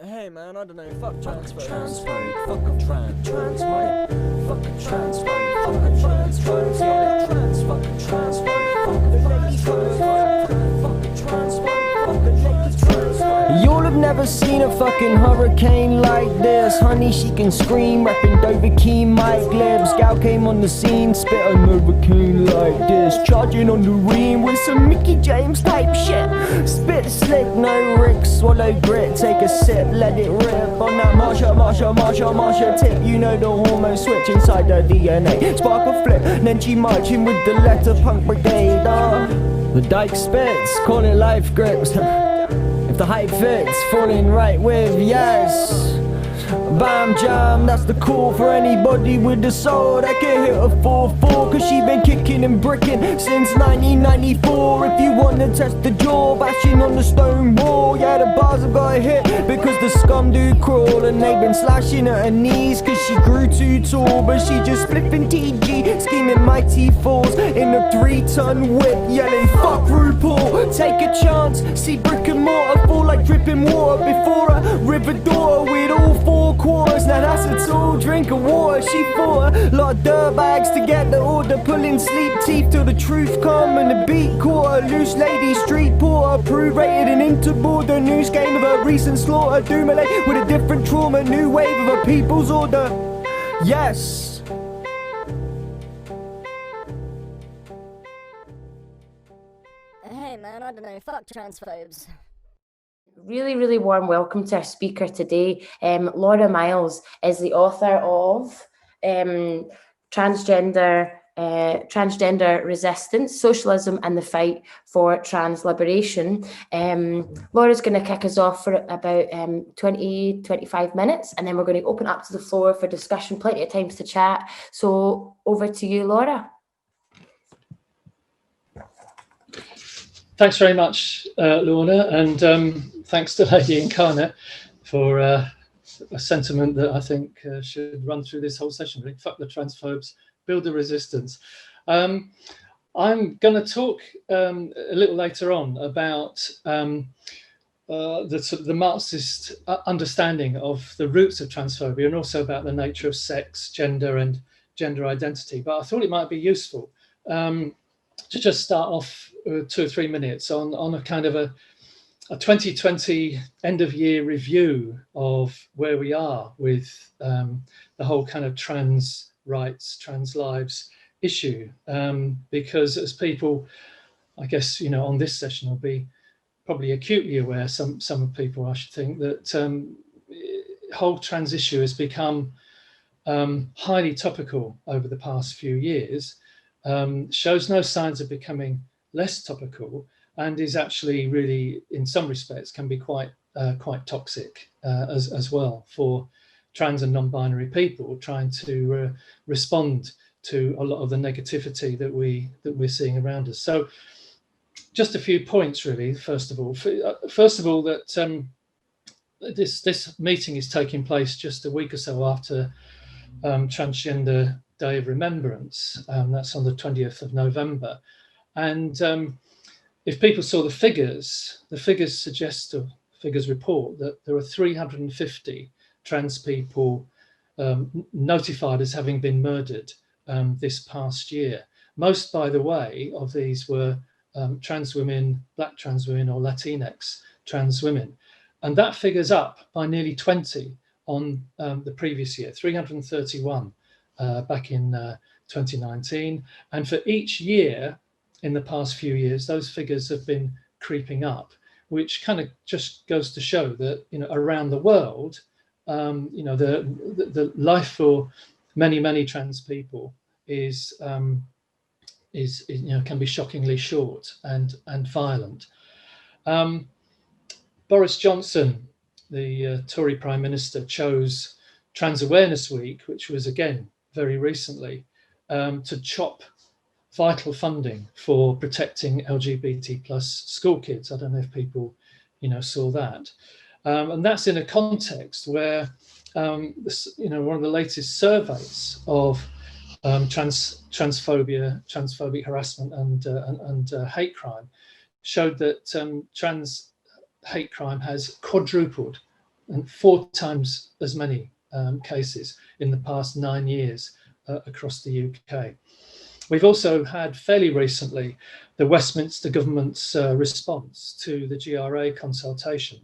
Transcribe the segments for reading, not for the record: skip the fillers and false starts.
Hey man, I don't know, fuck transphobe, fuck a transphobe, fuck a transphobe, fuck a transphobe, yeah, fuck a transphobe, fuck a transphobe, fuck a transphobe, fuck a transphobe. You'll have never seen a fucking hurricane like this. Honey, she can scream, rapping Dovahkiin mic lips. Gal came on the scene, spit a Novocaine like this. Charging on the ream with some Mickey James type shit. Spit slick, no rick, swallow grit, take a sip, let it rip. On that Marsha tip, you know the hormone switch inside the DNA. Spark a flip, then she marching with the letter punk brigade. The dyke spits, call it life grips. If the hype fits, falling right with yes. Bam jam, that's the call for anybody with a soul that can hit a 4-4. Cause she been kicking and bricking since 1994. If you wanna test the jaw, bashing on the stone wall. Yeah, the bars have got a hit because the scum do crawl. And they've been slashing at her knees cause she grew too tall. But she just flipping TG, scheming mighty falls in a 3-ton whip, yelling fuck RuPaul. Take a chance, see brick and mortar fall like dripping water before a river daughter with all 4 quarters. Now that's a tall drink of water. She fought a lot of dirt bags to get the order, pulling sleep teeth till the truth come and the beat caught her. Loose lady, street porter, proof-rated and interboard. The news game of her recent slaughter, doomilate with a different trauma, new wave of a people's order. Yes. Hey man, I don't know, fuck transphobes. Really warm welcome to our speaker today. Laura Miles is the author of Transgender Resistance, Socialism and the Fight for Trans Liberation. Laura's going to kick us off for about 20-25 minutes, and then we're going to open up to the floor for discussion, plenty of times to chat. So over to you, Laura. Thanks very much, Lorna, and thanks to Lady Incarnate for a sentiment that I think should run through this whole session. Really. Fuck the transphobes, build the resistance. I'm going to talk a little later on about the Marxist understanding of the roots of transphobia and also about the nature of sex, gender and gender identity. But I thought it might be useful to just start off 2 or 3 minutes on a kind of a 2020 end of year review of where we are with the whole kind of trans rights, trans lives issue. Because as people, I guess, you know, on this session will be probably acutely aware, some people I should think, that whole trans issue has become highly topical over the past few years. Shows no signs of becoming less topical, and is actually really, in some respects, can be quite toxic as well for trans and non-binary people trying to respond to a lot of the negativity that we're seeing around us. So, just a few points, really. First of all, that this meeting is taking place just a week or so after Transgender Day of Remembrance. That's on the 20th of November. And if people saw the figures suggest, or figures report, that there are 350 trans people notified as having been murdered this past year. Most, by the way, of these were trans women, Black trans women or Latinx trans women. And that figure's up by nearly 20 on the previous year, 331. Back in 2019, and for each year in the past few years, those figures have been creeping up, which kind of just goes to show that, you know, around the world, you know, the life for many trans people is you know, can be shockingly short and violent. Boris Johnson, the Tory Prime Minister, chose Trans Awareness Week, which was again very recently, to chop vital funding for protecting LGBT plus school kids. I don't know if people, you know, saw that. And that's in a context where, you know, one of the latest surveys of transphobia, transphobic harassment and hate crime showed that trans hate crime has quadrupled and 4 times as many cases in the past 9 years across the UK. We've also had fairly recently the Westminster government's response to the GRA consultation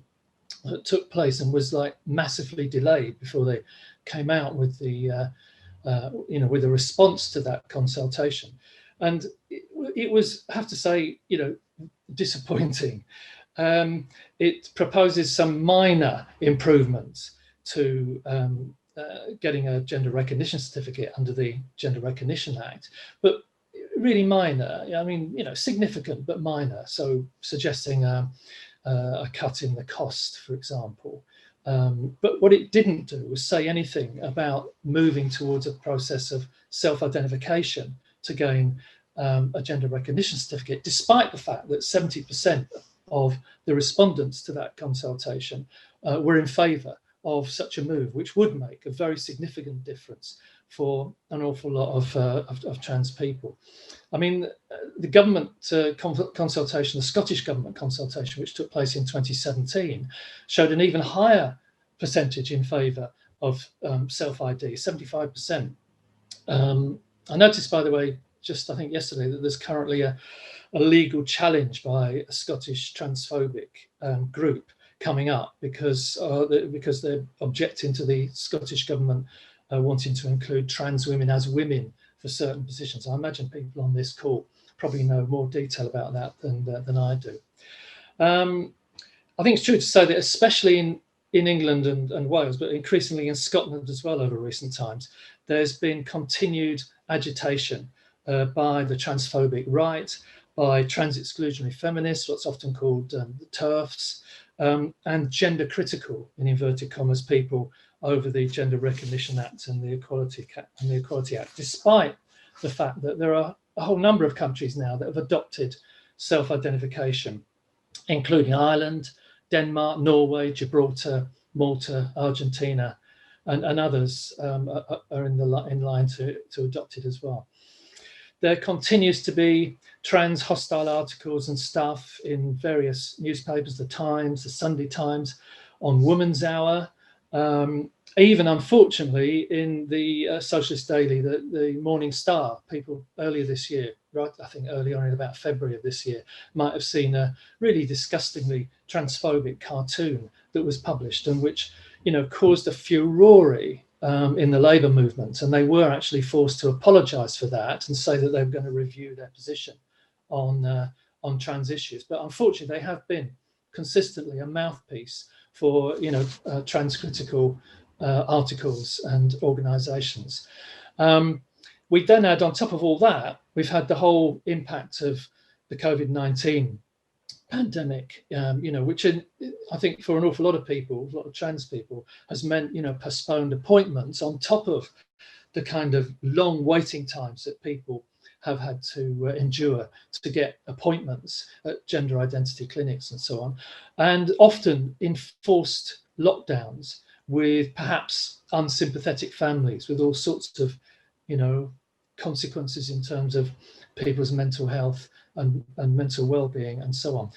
that took place and was like massively delayed before they came out with the with a response to that consultation. And it was, I have to say, disappointing. It proposes some minor improvements to getting a gender recognition certificate under the Gender Recognition Act, but really minor. I mean, significant but minor. So suggesting a cut in the cost, for example. But what it didn't do was say anything about moving towards a process of self-identification to gain a gender recognition certificate, despite the fact that 70% of the respondents to that consultation were in favour of such a move, which would make a very significant difference for an awful lot of trans people. I mean, the government consultation, the Scottish government consultation, which took place in 2017, showed an even higher percentage in favour of self-ID, 75%. I noticed, by the way, just I think yesterday, that there's currently a legal challenge by a Scottish transphobic group coming up because they're objecting to the Scottish government wanting to include trans women as women for certain positions. I imagine people on this call probably know more detail about that than I do. I think it's true to say that especially in England and Wales, but increasingly in Scotland as well over recent times, there's been continued agitation by the transphobic right, by trans-exclusionary feminists, what's often called the TERFs, and gender critical, in inverted commas, people over the Gender Recognition Act and the Equality Act, despite the fact that there are a whole number of countries now that have adopted self-identification, including Ireland, Denmark, Norway, Gibraltar, Malta, Argentina, and others are in line to adopt it as well. There continues to be trans hostile articles and stuff in various newspapers, the Times, the Sunday Times, on Woman's Hour, even unfortunately in the Socialist Daily, the Morning Star. People earlier this year, right, I think early on in about February of this year, might have seen a really disgustingly transphobic cartoon that was published and which, caused a furore in the Labour movement, and they were actually forced to apologise for that and say that they were going to review their position on trans issues. But unfortunately, they have been consistently a mouthpiece for trans critical articles and organisations. We then had, on top of all that, we've had the whole impact of the COVID-19 pandemic, which I think for an awful lot of people, a lot of trans people, has meant, postponed appointments on top of the kind of long waiting times that people have had to endure to get appointments at gender identity clinics and so on, and often enforced lockdowns with perhaps unsympathetic families with all sorts of, consequences in terms of people's mental health and mental well-being and so on.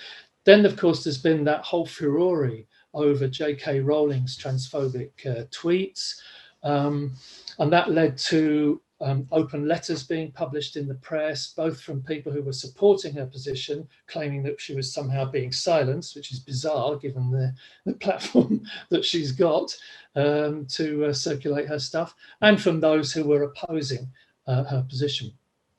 Then, of course, there's been that whole furore over J.K. Rowling's transphobic tweets, and that led to open letters being published in the press, both from people who were supporting her position, claiming that she was somehow being silenced, which is bizarre given the platform that she's got to circulate her stuff, and from those who were opposing her position.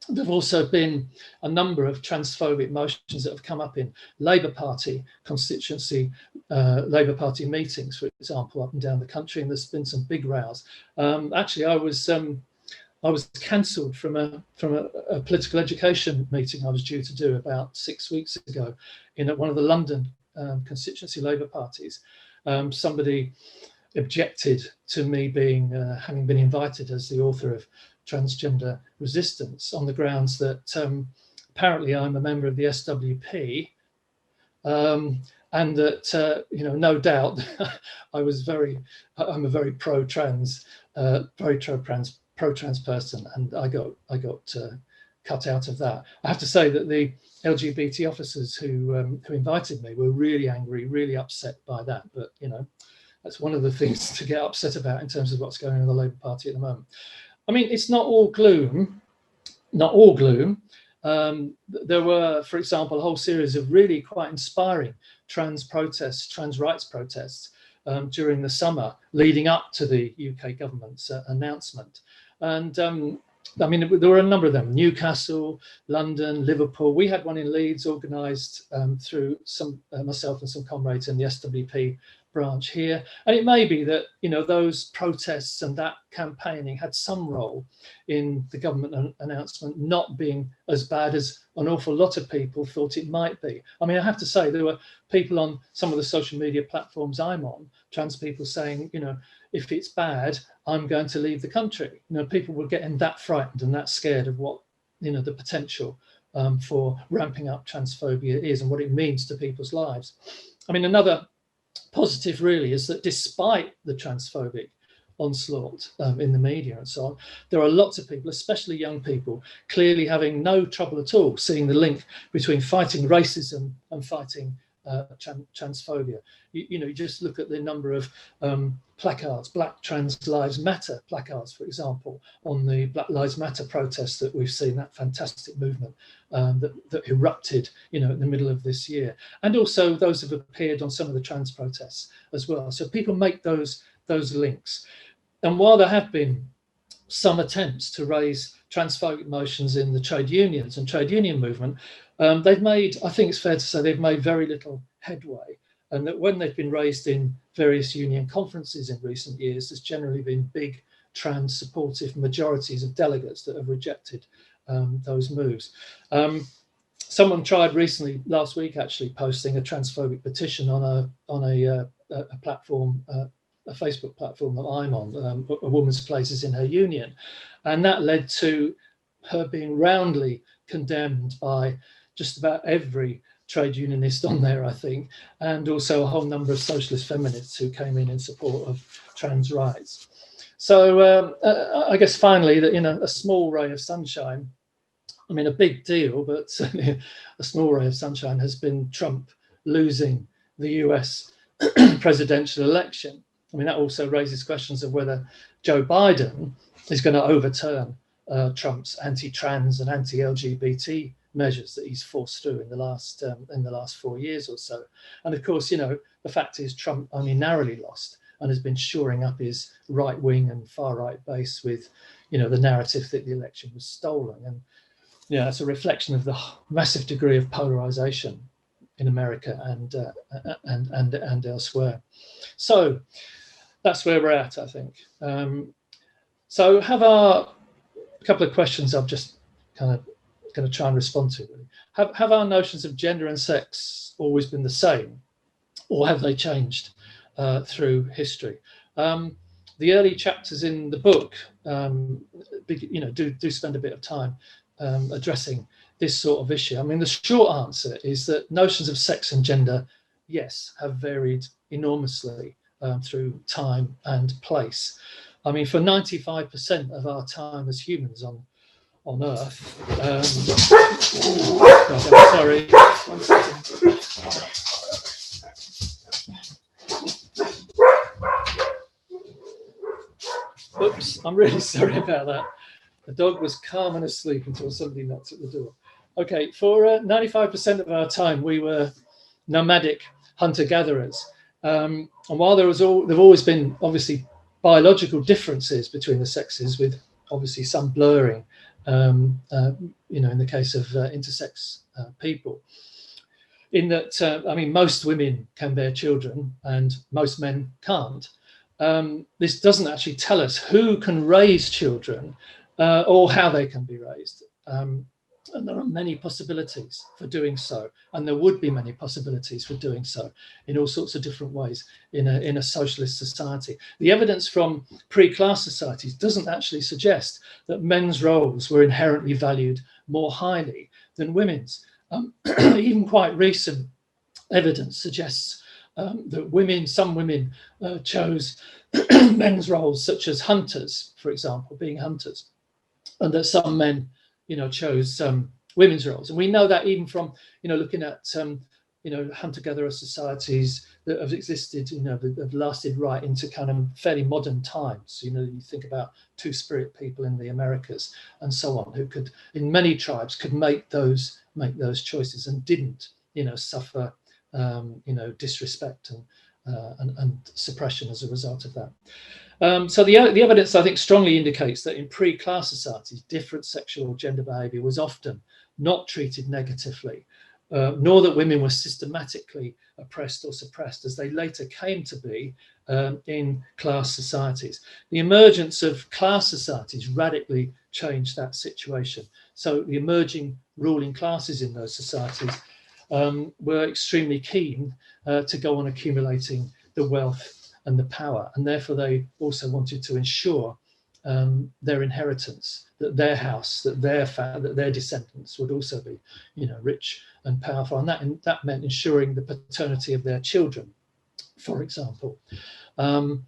There have also been a number of transphobic motions that have come up in Labour Party constituency, Labour Party meetings, for example, up and down the country, and there's been some big rows. Actually, I was cancelled from a political education meeting I was due to do about 6 weeks ago in one of the London constituency Labour parties. Somebody objected to me having been invited as the author of Transgender Resistance on the grounds that apparently I'm a member of the SWP, and that no doubt I'm a very pro-trans person, and I got cut out of that. I have to say that the LGBT officers who invited me were really angry, really upset by that. But That's one of the things to get upset about in terms of what's going on in the Labour Party at the moment. I mean, it's not all gloom, not all gloom. There were, for example, a whole series of really quite inspiring trans protests, trans rights protests during the summer leading up to the UK government's announcement. And I mean, there were a number of them: Newcastle, London, Liverpool. We had one in Leeds, organised through myself and some comrades in the SWP branch here. And it may be that, you know, those protests and that campaigning had some role in the government announcement not being as bad as an awful lot of people thought it might be. I mean, I have to say, there were people on some of the social media platforms I'm on, trans people, saying, you know, if it's bad, I'm going to leave the country. You know, people were getting that frightened and that scared of what, you know, the potential for ramping up transphobia is and what it means to people's lives. I mean, another positive really is that despite the transphobic onslaught in the media and so on, there are lots of people, especially young people, clearly having no trouble at all seeing the link between fighting racism and fighting transphobia. You know, you just look at the number of placards, Black Trans Lives Matter placards, for example, on the Black Lives Matter protests that we've seen, that fantastic movement that erupted, you know, in the middle of this year. And also those have appeared on some of the trans protests as well. So people make those links. And while there have been some attempts to raise transphobic motions in the trade unions and trade union movement, they've made, I think it's fair to say, they've made very little headway. And that when they've been raised in various union conferences in recent years, there's generally been big trans supportive majorities of delegates that have rejected those moves. Someone tried recently, last week actually, posting a transphobic petition on a platform, a Facebook platform that I'm on, A Woman's Places in Her Union. And that led to her being roundly condemned by just about every trade unionist on there, I think, and also a whole number of socialist feminists who came in support of trans rights. So I guess finally that, you know, a small ray of sunshine, I mean, a big deal, but certainly a small ray of sunshine has been Trump losing the US presidential election. I mean, that also raises questions of whether Joe Biden is going to overturn Trump's anti-trans and anti-LGBT measures that he's forced through in the last 4 years or so. And of course, you know, the fact is Trump only narrowly lost and has been shoring up his right wing and far right base with, you know, the narrative that the election was stolen. And yeah, it's a reflection of the massive degree of polarization in America and elsewhere. So that's where we're at, I think. So have a couple of questions I've just kind of going to try and respond to. Really. Have our notions of gender and sex always been the same, or have they changed through history? The early chapters in the book, you know, do spend a bit of time addressing this sort of issue. I mean, the short answer is that notions of sex and gender, yes, have varied enormously through time and place. I mean, for 95% of our time as humans on Earth, sorry, 1 second. Oops, I'm really sorry about that. The dog was calm and asleep until somebody knocked at the door. Okay, for 95% of our time, we were nomadic hunter-gatherers. And while there've always been obviously biological differences between the sexes, with obviously some blurring, you know, in the case of intersex people, in that, I mean, most women can bear children and most men can't. This doesn't actually tell us who can raise children or how they can be raised. And there are many possibilities for doing so, and there would be many possibilities for doing so in all sorts of different ways in a socialist society. The evidence from pre-class societies doesn't actually suggest that men's roles were inherently valued more highly than women's. Even quite recent evidence suggests that some women chose men's roles, such as hunters, for example, being hunters, and that some men, you know, chose women's roles. And we know that even from, you know, looking at hunter-gatherer societies that have existed, that have lasted right into kind of fairly modern times. You think about two-spirit people in the Americas and so on, who could, in many tribes, could make those choices and didn't, suffer, disrespect and suppression as a result of that. So the evidence, I think, strongly indicates that in pre-class societies, different sexual or gender behaviour was often not treated negatively, nor that women were systematically oppressed or suppressed, as they later came to be in class societies. The emergence of class societies radically changed that situation. So the emerging ruling classes in those societies were extremely keen to go on accumulating the wealth and the power, and therefore they also wanted to ensure their inheritance, that their house, that their descendants would also be, rich and powerful, and that meant ensuring the paternity of their children, for example. And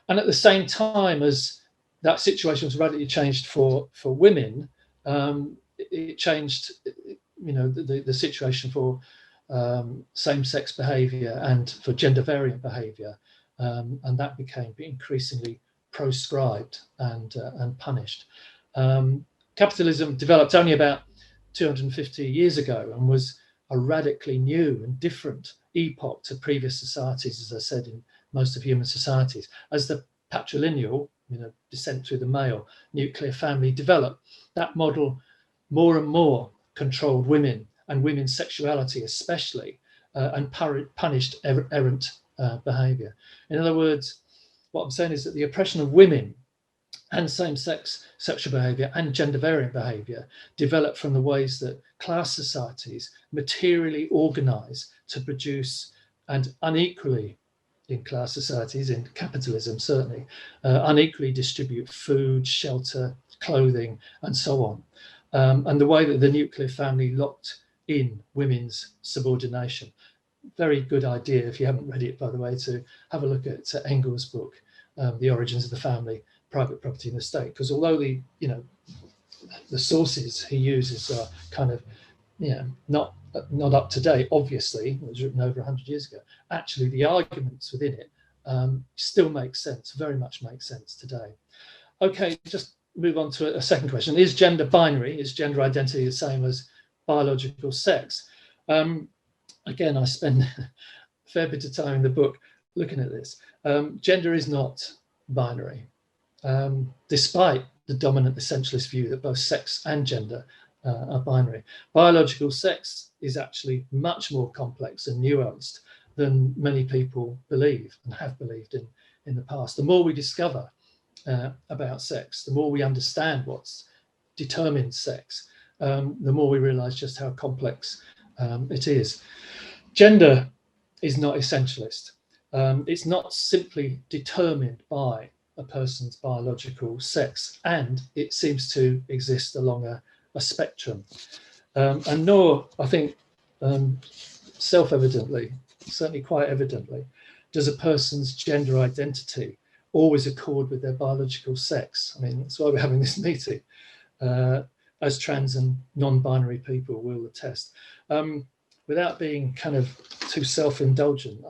at the same time as that situation was radically changed for women, it changed, the situation for same-sex behaviour and for gender variant behaviour, and that became increasingly proscribed and punished. Capitalism developed only about 250 years ago and was a radically new and different epoch to previous societies, as I said, in most of human societies. As the patrilineal, descent through the male nuclear family developed, that model more and more controlled women and women's sexuality especially, and punished errant behaviour. In other words, what I'm saying is that the oppression of women and same-sex sexual behaviour and gender variant behaviour developed from the ways that class societies materially organise to produce, and unequally in class societies, in capitalism certainly, unequally distribute food, shelter, clothing, and so on. And the way that the nuclear family locked in women's subordination. Very good idea, if you haven't read it, by the way, to have a look at Engels' book, The Origins of the Family, Private Property in the State, because although the sources he uses are kind of not up to date, obviously, it was written over 100 years ago, actually the arguments within it still make sense, very much make sense today. Okay, just move on to a second question. Is gender binary? Is gender identity the same as biological sex? Again, I spend a fair bit of time in the book looking at this. Gender is not binary, despite the dominant essentialist view that both sex and gender are binary. Biological sex is actually much more complex and nuanced than many people believe and have believed in the past. The more we discover about sex, the more we understand what determines sex, the more we realise just how complex it is. Gender is not essentialist. It's not simply determined by a person's biological sex, and it seems to exist along a spectrum. And nor, I think, self-evidently, certainly quite evidently, does a person's gender identity always accord with their biological sex. I mean, that's why we're having this meeting, as trans and non-binary people will attest. Without being kind of too self-indulgent,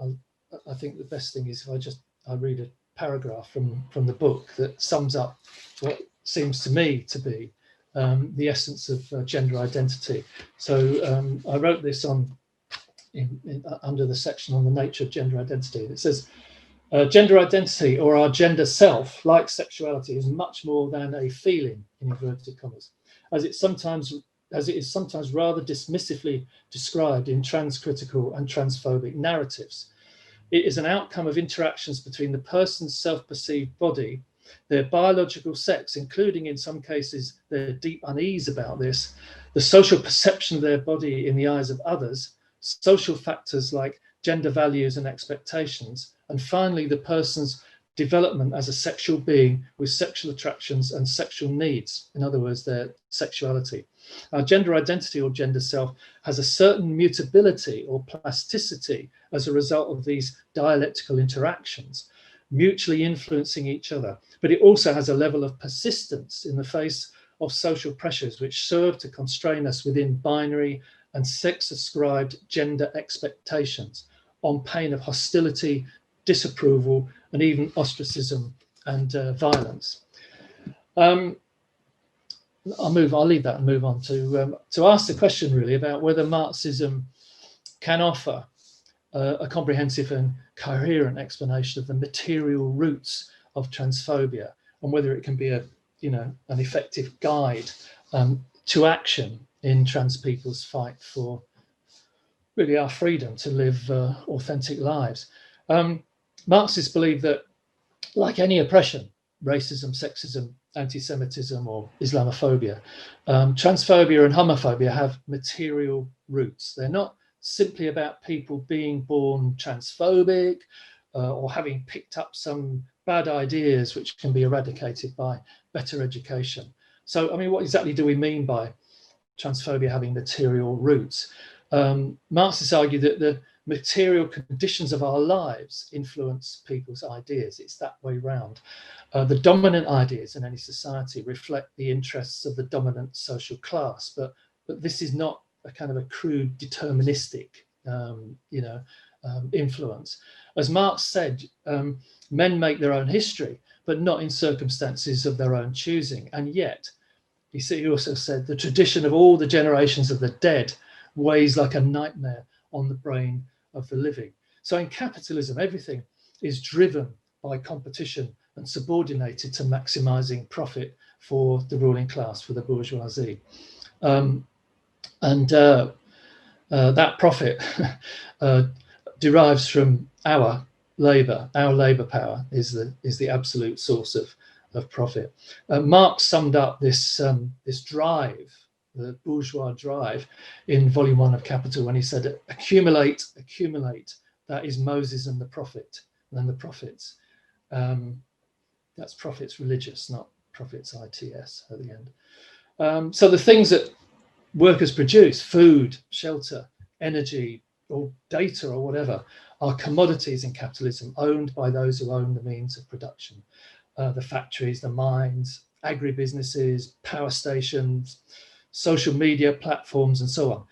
I think the best thing is if I read a paragraph from the book that sums up what seems to me to be the essence of gender identity. So I wrote this under the section on the nature of gender identity. It says, gender identity, or our gender self, like sexuality, is much more than a feeling, in inverted commas, as it is sometimes rather dismissively described in transcritical and transphobic narratives. It is an outcome of interactions between the person's self-perceived body, their biological sex, including in some cases their deep unease about this, the social perception of their body in the eyes of others, social factors like gender values and expectations, and finally the person's development as a sexual being with sexual attractions and sexual needs, in other words, their sexuality. Our gender identity or gender self has a certain mutability or plasticity as a result of these dialectical interactions, mutually influencing each other, but it also has a level of persistence in the face of social pressures which serve to constrain us within binary and sex-ascribed gender expectations on pain of hostility, disapproval, and even ostracism and violence. I'll leave that and move on to ask the question really about whether Marxism can offer a comprehensive and coherent explanation of the material roots of transphobia, and whether it can be an effective guide to action in trans people's fight for really our freedom to live authentic lives. Marxists believe that, like any oppression, racism, sexism, anti-Semitism or Islamophobia, transphobia and homophobia have material roots. They're not simply about people being born transphobic or having picked up some bad ideas which can be eradicated by better education. So, I mean, what exactly do we mean by transphobia having material roots? Marxists argue that the material conditions of our lives influence people's ideas. It's that way round. The dominant ideas in any society reflect the interests of the dominant social class, but this is not a kind of a crude deterministic influence. As Marx said, men make their own history, but not in circumstances of their own choosing. And yet, he also said, the tradition of all the generations of the dead weighs like a nightmare on the brain of the living. So in capitalism, everything is driven by competition and subordinated to maximizing profit for the ruling class, for the bourgeoisie. That profit derives from our labor. Our labor power is the absolute source of profit. Marx summed up this drive, the bourgeois drive, in volume 1 of Capital when he said, accumulate, that is Moses and the prophet, and then the prophets. That's profits religious, not profits ITS at the end. So the things that workers produce, food, shelter, energy, or data or whatever, are commodities in capitalism owned by those who own the means of production. The factories, the mines, agribusinesses, power stations, social media platforms, and so on,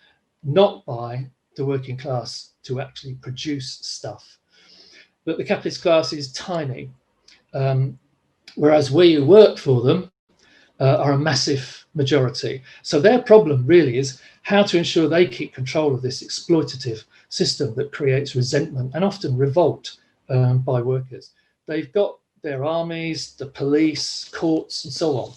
not by the working class to actually produce stuff. But the capitalist class is tiny, whereas we who work for them are a massive majority. So their problem really is how to ensure they keep control of this exploitative system that creates resentment and often revolt by workers. They've got their armies, the police, courts, and so on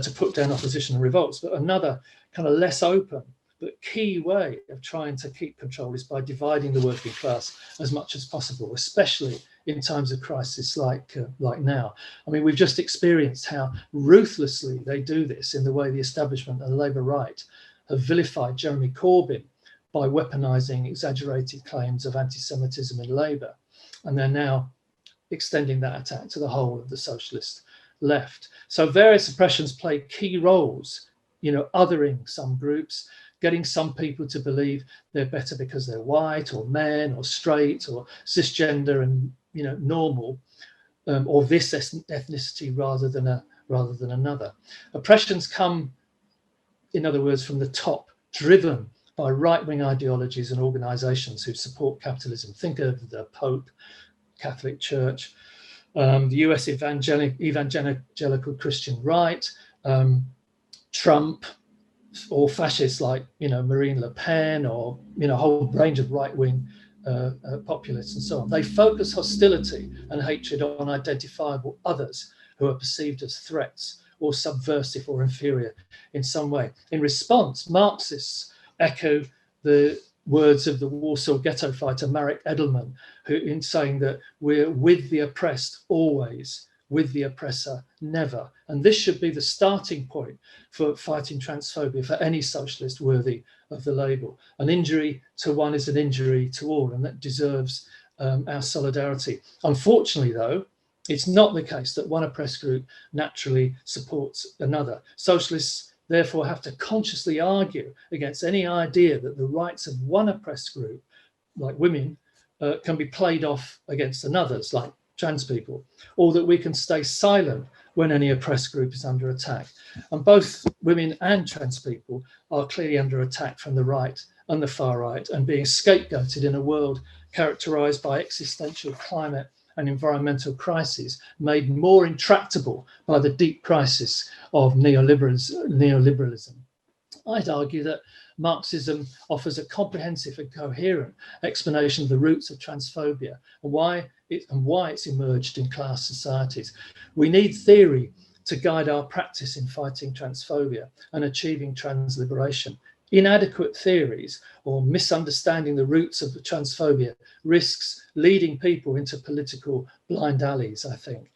to put down opposition and revolts. But another kind of less open but key way of trying to keep control is by dividing the working class as much as possible, especially in times of crisis like now. I mean, we've just experienced how ruthlessly they do this in the way the establishment and Labour right have vilified Jeremy Corbyn by weaponising exaggerated claims of anti-Semitism in Labour. And they're now extending that attack to the whole of the socialist left. So various oppressions play key roles, othering some groups, getting some people to believe they're better because they're white or men or straight or cisgender and normal, or this ethnicity rather than another. Oppressions come, in other words, from the top, driven by right-wing ideologies and organisations who support capitalism. Think of the Pope, Catholic Church, the US evangelical Christian right, Trump, or fascists like Marine Le Pen, or a whole range of right-wing populists and so on. They focus hostility and hatred on identifiable others who are perceived as threats or subversive or inferior in some way. In response, Marxists echo the words of the Warsaw Ghetto fighter Marek Edelman, who in saying that we're with the oppressed always, with the oppressor never. And this should be the starting point for fighting transphobia for any socialist worthy of the label. An injury to one is an injury to all, and that deserves our solidarity. Unfortunately, though, it's not the case that one oppressed group naturally supports another. Socialists therefore have to consciously argue against any idea that the rights of one oppressed group, like women, can be played off against another's, like trans people, or that we can stay silent when any oppressed group is under attack. And both women and trans people are clearly under attack from the right and the far right, and being scapegoated in a world characterized by existential climate and environmental crises, made more intractable by the deep crisis of neoliberalism. I'd argue that Marxism offers a comprehensive and coherent explanation of the roots of transphobia and why it's emerged in class societies. We need theory to guide our practice in fighting transphobia and achieving trans liberation. Inadequate theories or misunderstanding the roots of the transphobia risks leading people into political blind alleys, I think.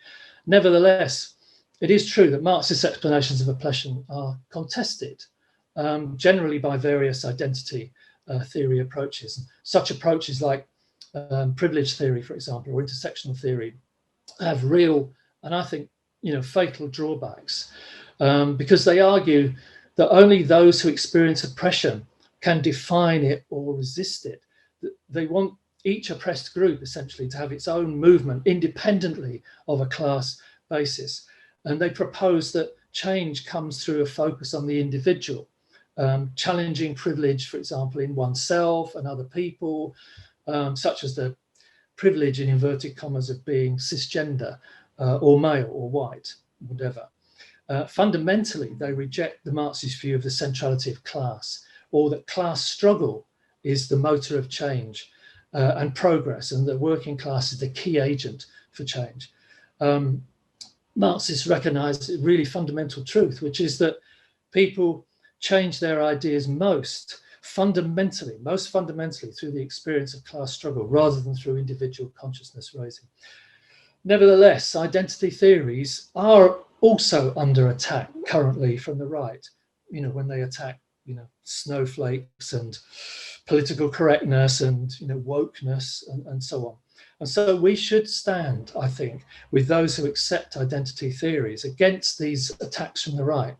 Nevertheless, it is true that Marxist explanations of oppression are contested, generally by various identity theory approaches. Such approaches like privilege theory, for example, or intersectional theory, have real, and I think, fatal drawbacks, because they argue that only those who experience oppression can define it or resist it. They want each oppressed group essentially to have its own movement independently of a class basis. And they propose that change comes through a focus on the individual, challenging privilege, for example, in oneself and other people, such as the privilege in inverted commas of being cisgender or male or white, whatever. Fundamentally, they reject the Marxist view of the centrality of class, or that class struggle is the motor of change and progress, and the working class is the key agent for change. Marxists recognize a really fundamental truth, which is that people change their ideas most fundamentally through the experience of class struggle rather than through individual consciousness raising. Nevertheless, identity theories are also under attack currently from the right, when they attack, snowflakes and political correctness and, wokeness and so on. And so we should stand, I think, with those who accept identity theories against these attacks from the right,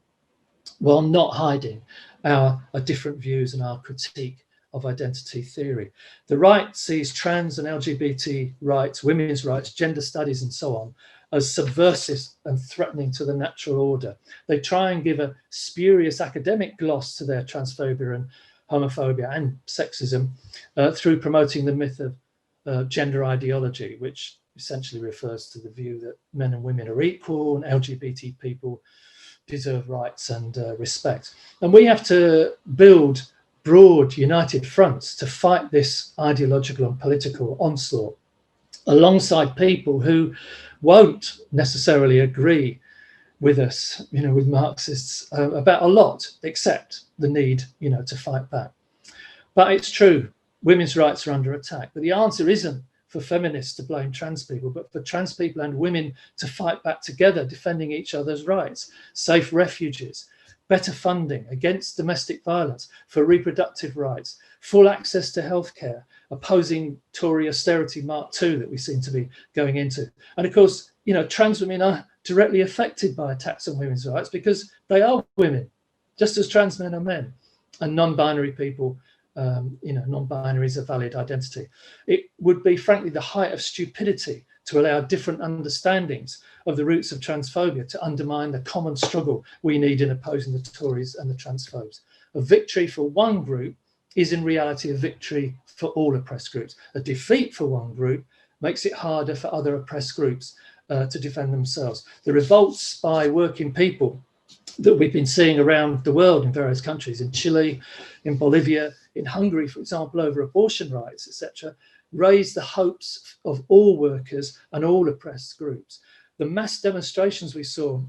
while not hiding our different views and our critique of identity theory. The right sees trans and LGBT rights, women's rights, gender studies, and so on, as subversive and threatening to the natural order. They try and give a spurious academic gloss to their transphobia and homophobia and sexism through promoting the myth of gender ideology, which essentially refers to the view that men and women are equal and LGBT people deserve rights and respect. And we have to build broad, united fronts to fight this ideological and political onslaught alongside people who won't necessarily agree with us, with Marxists about a lot, except the need, to fight back. But it's true, women's rights are under attack. But the answer isn't for feminists to blame trans people, but for trans people and women to fight back together, defending each other's rights, safe refuges, better funding against domestic violence, for reproductive rights, full access to healthcare, opposing Tory austerity Mark II that we seem to be going into. And of course, trans women are directly affected by attacks on women's rights because they are women, just as trans men are men, and non-binary people, non-binary is a valid identity. It would be, frankly, the height of stupidity to allow different understandings of the roots of transphobia to undermine the common struggle we need in opposing the Tories and the transphobes. A victory for one group is in reality a victory for all oppressed groups. A defeat for one group makes it harder for other oppressed groups to defend themselves. The revolts by working people that we've been seeing around the world in various countries, in Chile, in Bolivia, in Hungary, for example, over abortion rights, etc., raise the hopes of all workers and all oppressed groups. The mass demonstrations we saw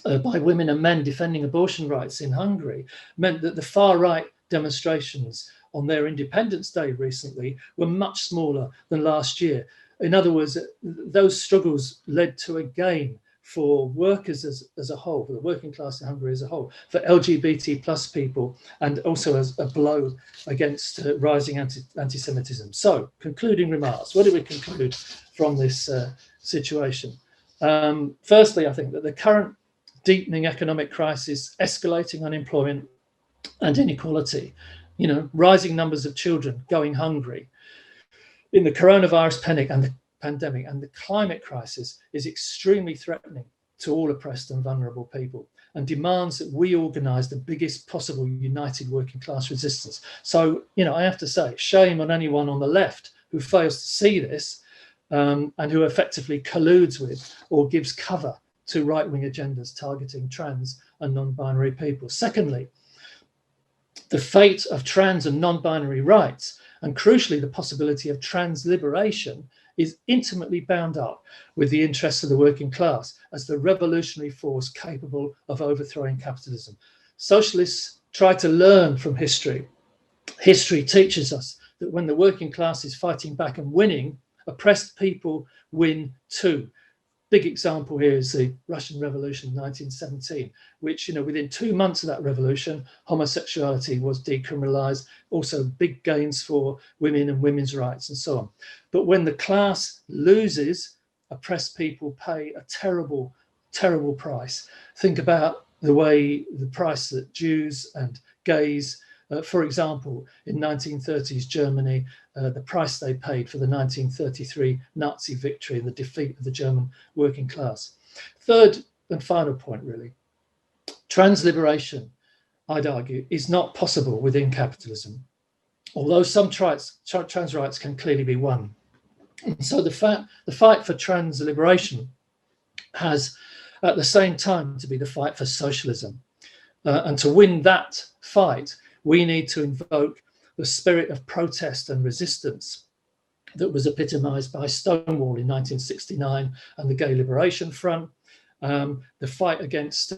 by women and men defending abortion rights in Hungary meant that the far right demonstrations on their Independence Day recently were much smaller than last year. In other words, those struggles led to a gain for workers as a whole, for the working class in Hungary as a whole, for LGBT plus people, and also as a blow against rising anti-Semitism. So, concluding remarks, what do we conclude from this situation? Firstly, I think that the current deepening economic crisis, escalating unemployment and inequality, rising numbers of children going hungry, in the coronavirus pandemic and the climate crisis is extremely threatening to all oppressed and vulnerable people, and demands that we organise the biggest possible united working class resistance. So, you know, I have to say, shame on anyone on the left who fails to see this, and who effectively colludes with or gives cover to right-wing agendas targeting trans and non-binary people. Secondly, the fate of trans and non-binary rights, and crucially the possibility of trans liberation, is intimately bound up with the interests of the working class as the revolutionary force capable of overthrowing capitalism. Socialists try to learn from history. History teaches us that when the working class is fighting back and winning, oppressed people win too. Big example here is the Russian Revolution in 1917, which, you know, within 2 months of that revolution, homosexuality was decriminalized, also big gains for women and women's rights and so on. But when the class loses, oppressed people pay a terrible, terrible price. Think about the price that Jews and gays, for example, in 1930s Germany, the price they paid for the 1933 Nazi victory and the defeat of the German working class. Third and final point, really, trans liberation, I'd argue, is not possible within capitalism, although some trans rights can clearly be won. And so the fight for trans liberation has at the same time to be the fight for socialism. And to win that fight, we need to invoke the spirit of protest and resistance that was epitomised by Stonewall in 1969 and the Gay Liberation Front, the fight against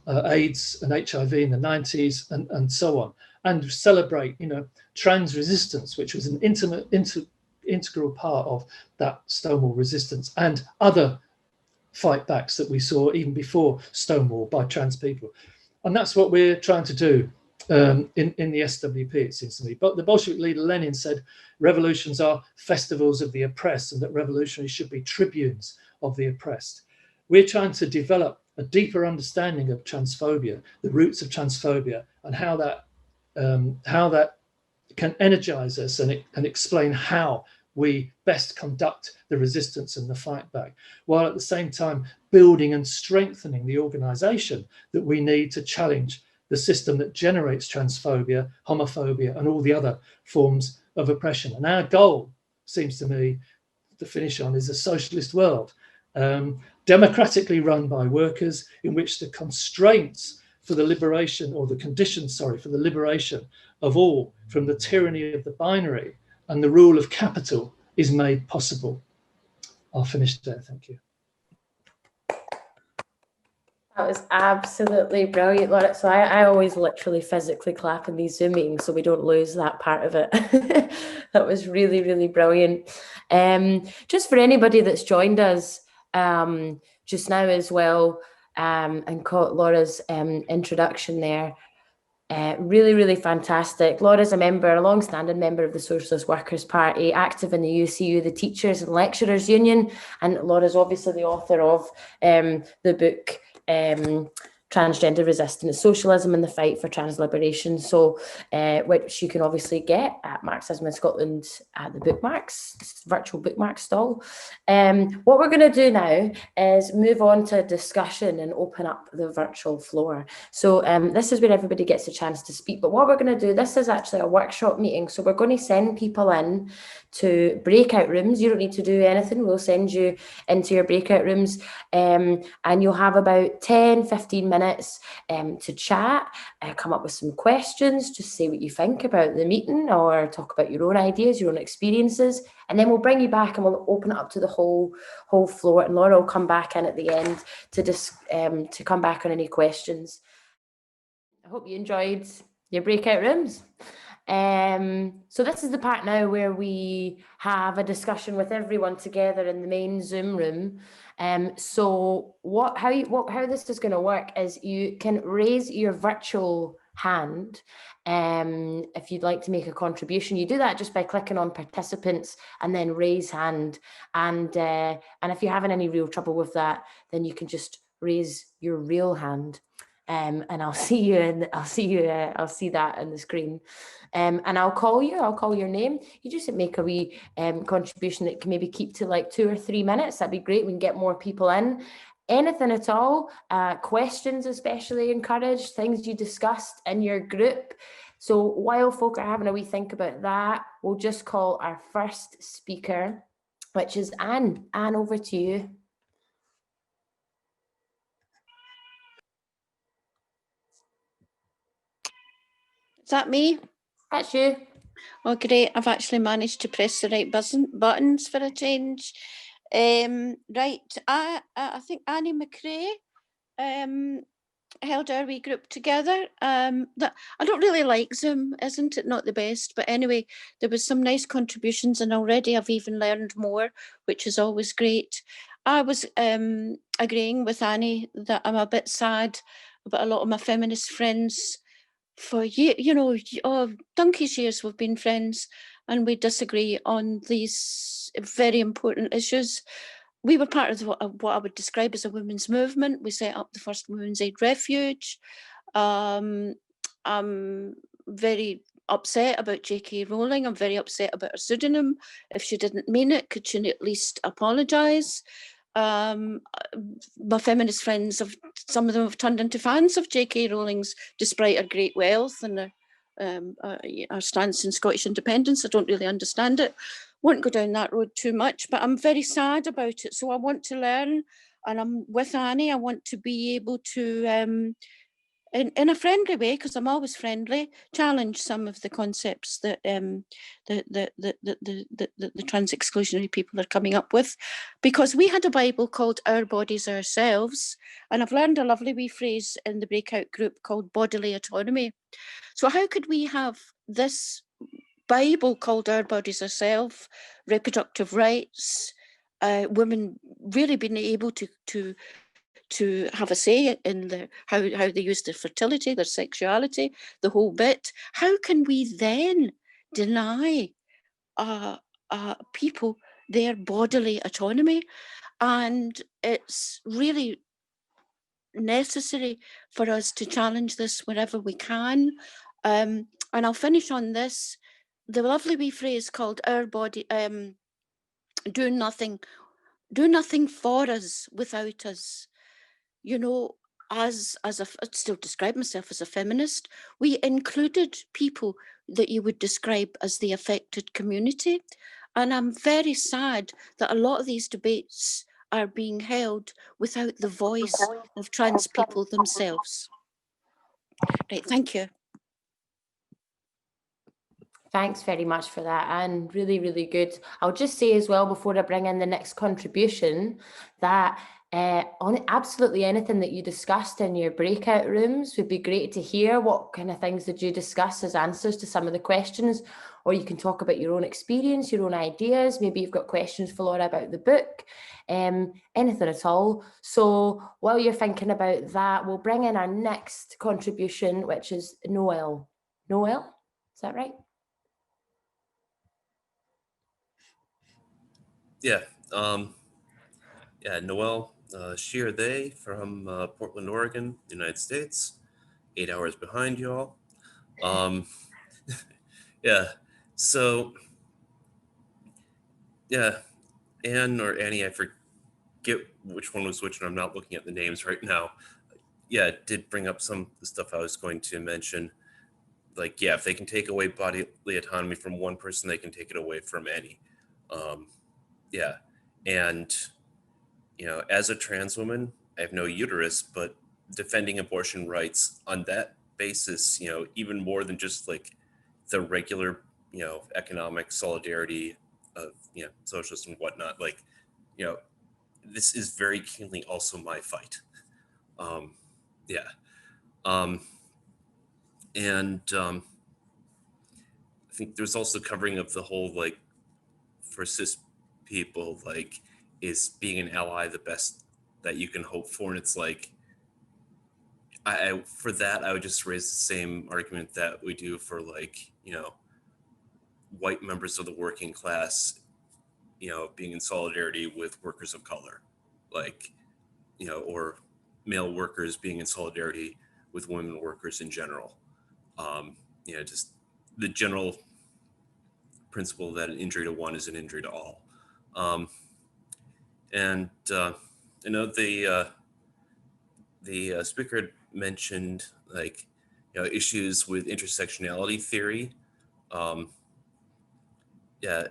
AIDS and HIV in the 90s, and so on, and celebrate, you know, trans resistance, which was an integral part of that Stonewall resistance, and other fight backs that we saw even before Stonewall by trans people. And that's what we're trying to do in the SWP, it seems to me. But the Bolshevik leader Lenin said revolutions are festivals of the oppressed, and that revolutionaries should be tribunes of the oppressed. We're trying to develop a deeper understanding of transphobia, the roots of transphobia, and how that can energize us and explain how we best conduct the resistance and the fight back, while at the same time building and strengthening the organization that we need to challenge the system that generates transphobia, homophobia, and all the other forms of oppression. And our goal, seems to me, to finish on, is a socialist world, democratically run by workers, in which the constraints for the liberation, or the conditions, sorry, for the liberation of all from the tyranny of the binary and the rule of capital is made possible. I'll finish there, thank you. That was absolutely brilliant, Laura. So I always literally physically clap in these Zoom meetings so we don't lose that part of it. That was really, really brilliant. Just for anybody that's joined us just now as well, and caught Laura's introduction there, really, really fantastic. Laura's a long-standing member of the Socialist Workers Party, active in the UCU, the Teachers and Lecturers Union, and Laura's obviously the author of the book Transgender Resistance, Socialism and the Fight for Trans Liberation, so which you can obviously get at Marxism in Scotland at the Bookmarks, virtual bookmark stall. What we're going to do now is move on to discussion and open up the virtual floor. So this is where everybody gets a chance to speak, but what we're going to do, this is actually a workshop meeting, so we're going to send people in to breakout rooms. You don't need to do anything, we'll send you into your breakout rooms, and you'll have about 10-15 minutes to chat, come up with some questions, just say what you think about the meeting, or talk about your own ideas, your own experiences, and then we'll bring you back and we'll open it up to the whole floor, and Laura will come back in at the end to come back on any questions. I hope you enjoyed your breakout rooms. So this is the part now where we have a discussion with everyone together in the main Zoom room. So how this is going to work is you can raise your virtual hand if you'd like to make a contribution. You do that just by clicking on participants and then raise hand, and if you're having any real trouble with that, then you can just raise your real hand. And I'll see that on the screen, and I'll call your name. You just make a wee contribution that can maybe keep to like 2 or 3 minutes. That'd be great. We can get more people in. anything at all, questions especially encouraged, things you discussed in your group. So while folk are having a wee think about that, we'll just call our first speaker, which is Anne. Anne, over to you. Is that me? That's you. Oh, great. I've actually managed to press the right buttons for a change. Right. I think Annie McRae held our wee group together. That I don't really like Zoom, isn't it? Not the best. But anyway, there was some nice contributions, and already I've even learned more, which is always great. I was agreeing with Annie that I'm a bit sad about a lot of my feminist friends. For donkey's years we've been friends, and we disagree on these very important issues. We were part of what I would describe as a women's movement. We set up the first women's aid refuge. I'm very upset about J.K. Rowling. I'm very upset about her pseudonym. If she didn't mean it, could she at least apologise? My feminist friends, some of them have turned into fans of J.K. Rowling's, despite her great wealth and her stance in Scottish independence. I don't really understand it. Won't go down that road too much, but I'm very sad about it. So I want to learn, and I'm with Annie. I want to be able to, in a friendly way, because I'm always friendly, challenge some of the concepts that the trans-exclusionary people are coming up with. Because we had a Bible called Our Bodies Ourselves, and I've learned a lovely wee phrase in the breakout group called bodily autonomy. So how could we have this Bible called Our Bodies Ourselves, reproductive rights, women really being able to have a say in how they use their fertility, their sexuality, the whole bit? How can we then deny people their bodily autonomy? And it's really necessary for us to challenge this wherever we can. And I'll finish on this. The lovely wee phrase called our body, do nothing for us without us. You know, as I'd still describe myself as a feminist, we included people that you would describe as the affected community. And I'm very sad that a lot of these debates are being held without the voice of trans people themselves. Right, thank you. Thanks very much for that, Anne. Really, really good. I'll just say as well, before I bring in the next contribution, that on absolutely anything that you discussed in your breakout rooms would be great to hear. What kind of things did you discuss as answers to some of the questions? Or you can talk about your own experience, your own ideas. Maybe you've got questions for Laura about the book, anything at all. So while you're thinking about that, we'll bring in our next contribution, which is Noel. Noel, is that right? Yeah, Noel Shear They from Portland, Oregon, United States, 8 hours behind y'all. Yeah, so, yeah, Anne or Annie, I forget which one was which, and I'm not looking at the names right now. Yeah, it did bring up some of the stuff I was going to mention. Like, yeah, if they can take away bodily autonomy from one person, they can take it away from any. Yeah, and as a trans woman, I have no uterus, but defending abortion rights on that basis, even more than just like the regular, economic solidarity of, socialism and whatnot, like, this is very keenly also my fight. And I think there's also covering of the whole, like, for cis people, like, is being an ally the best that you can hope for? And it's like, I for that, I would just raise the same argument that we do for, like, white members of the working class, being in solidarity with workers of color, like, or male workers being in solidarity with women workers in general. Just the general principle that an injury to one is an injury to all. And I know the speaker mentioned like, issues with intersectionality theory. Yeah,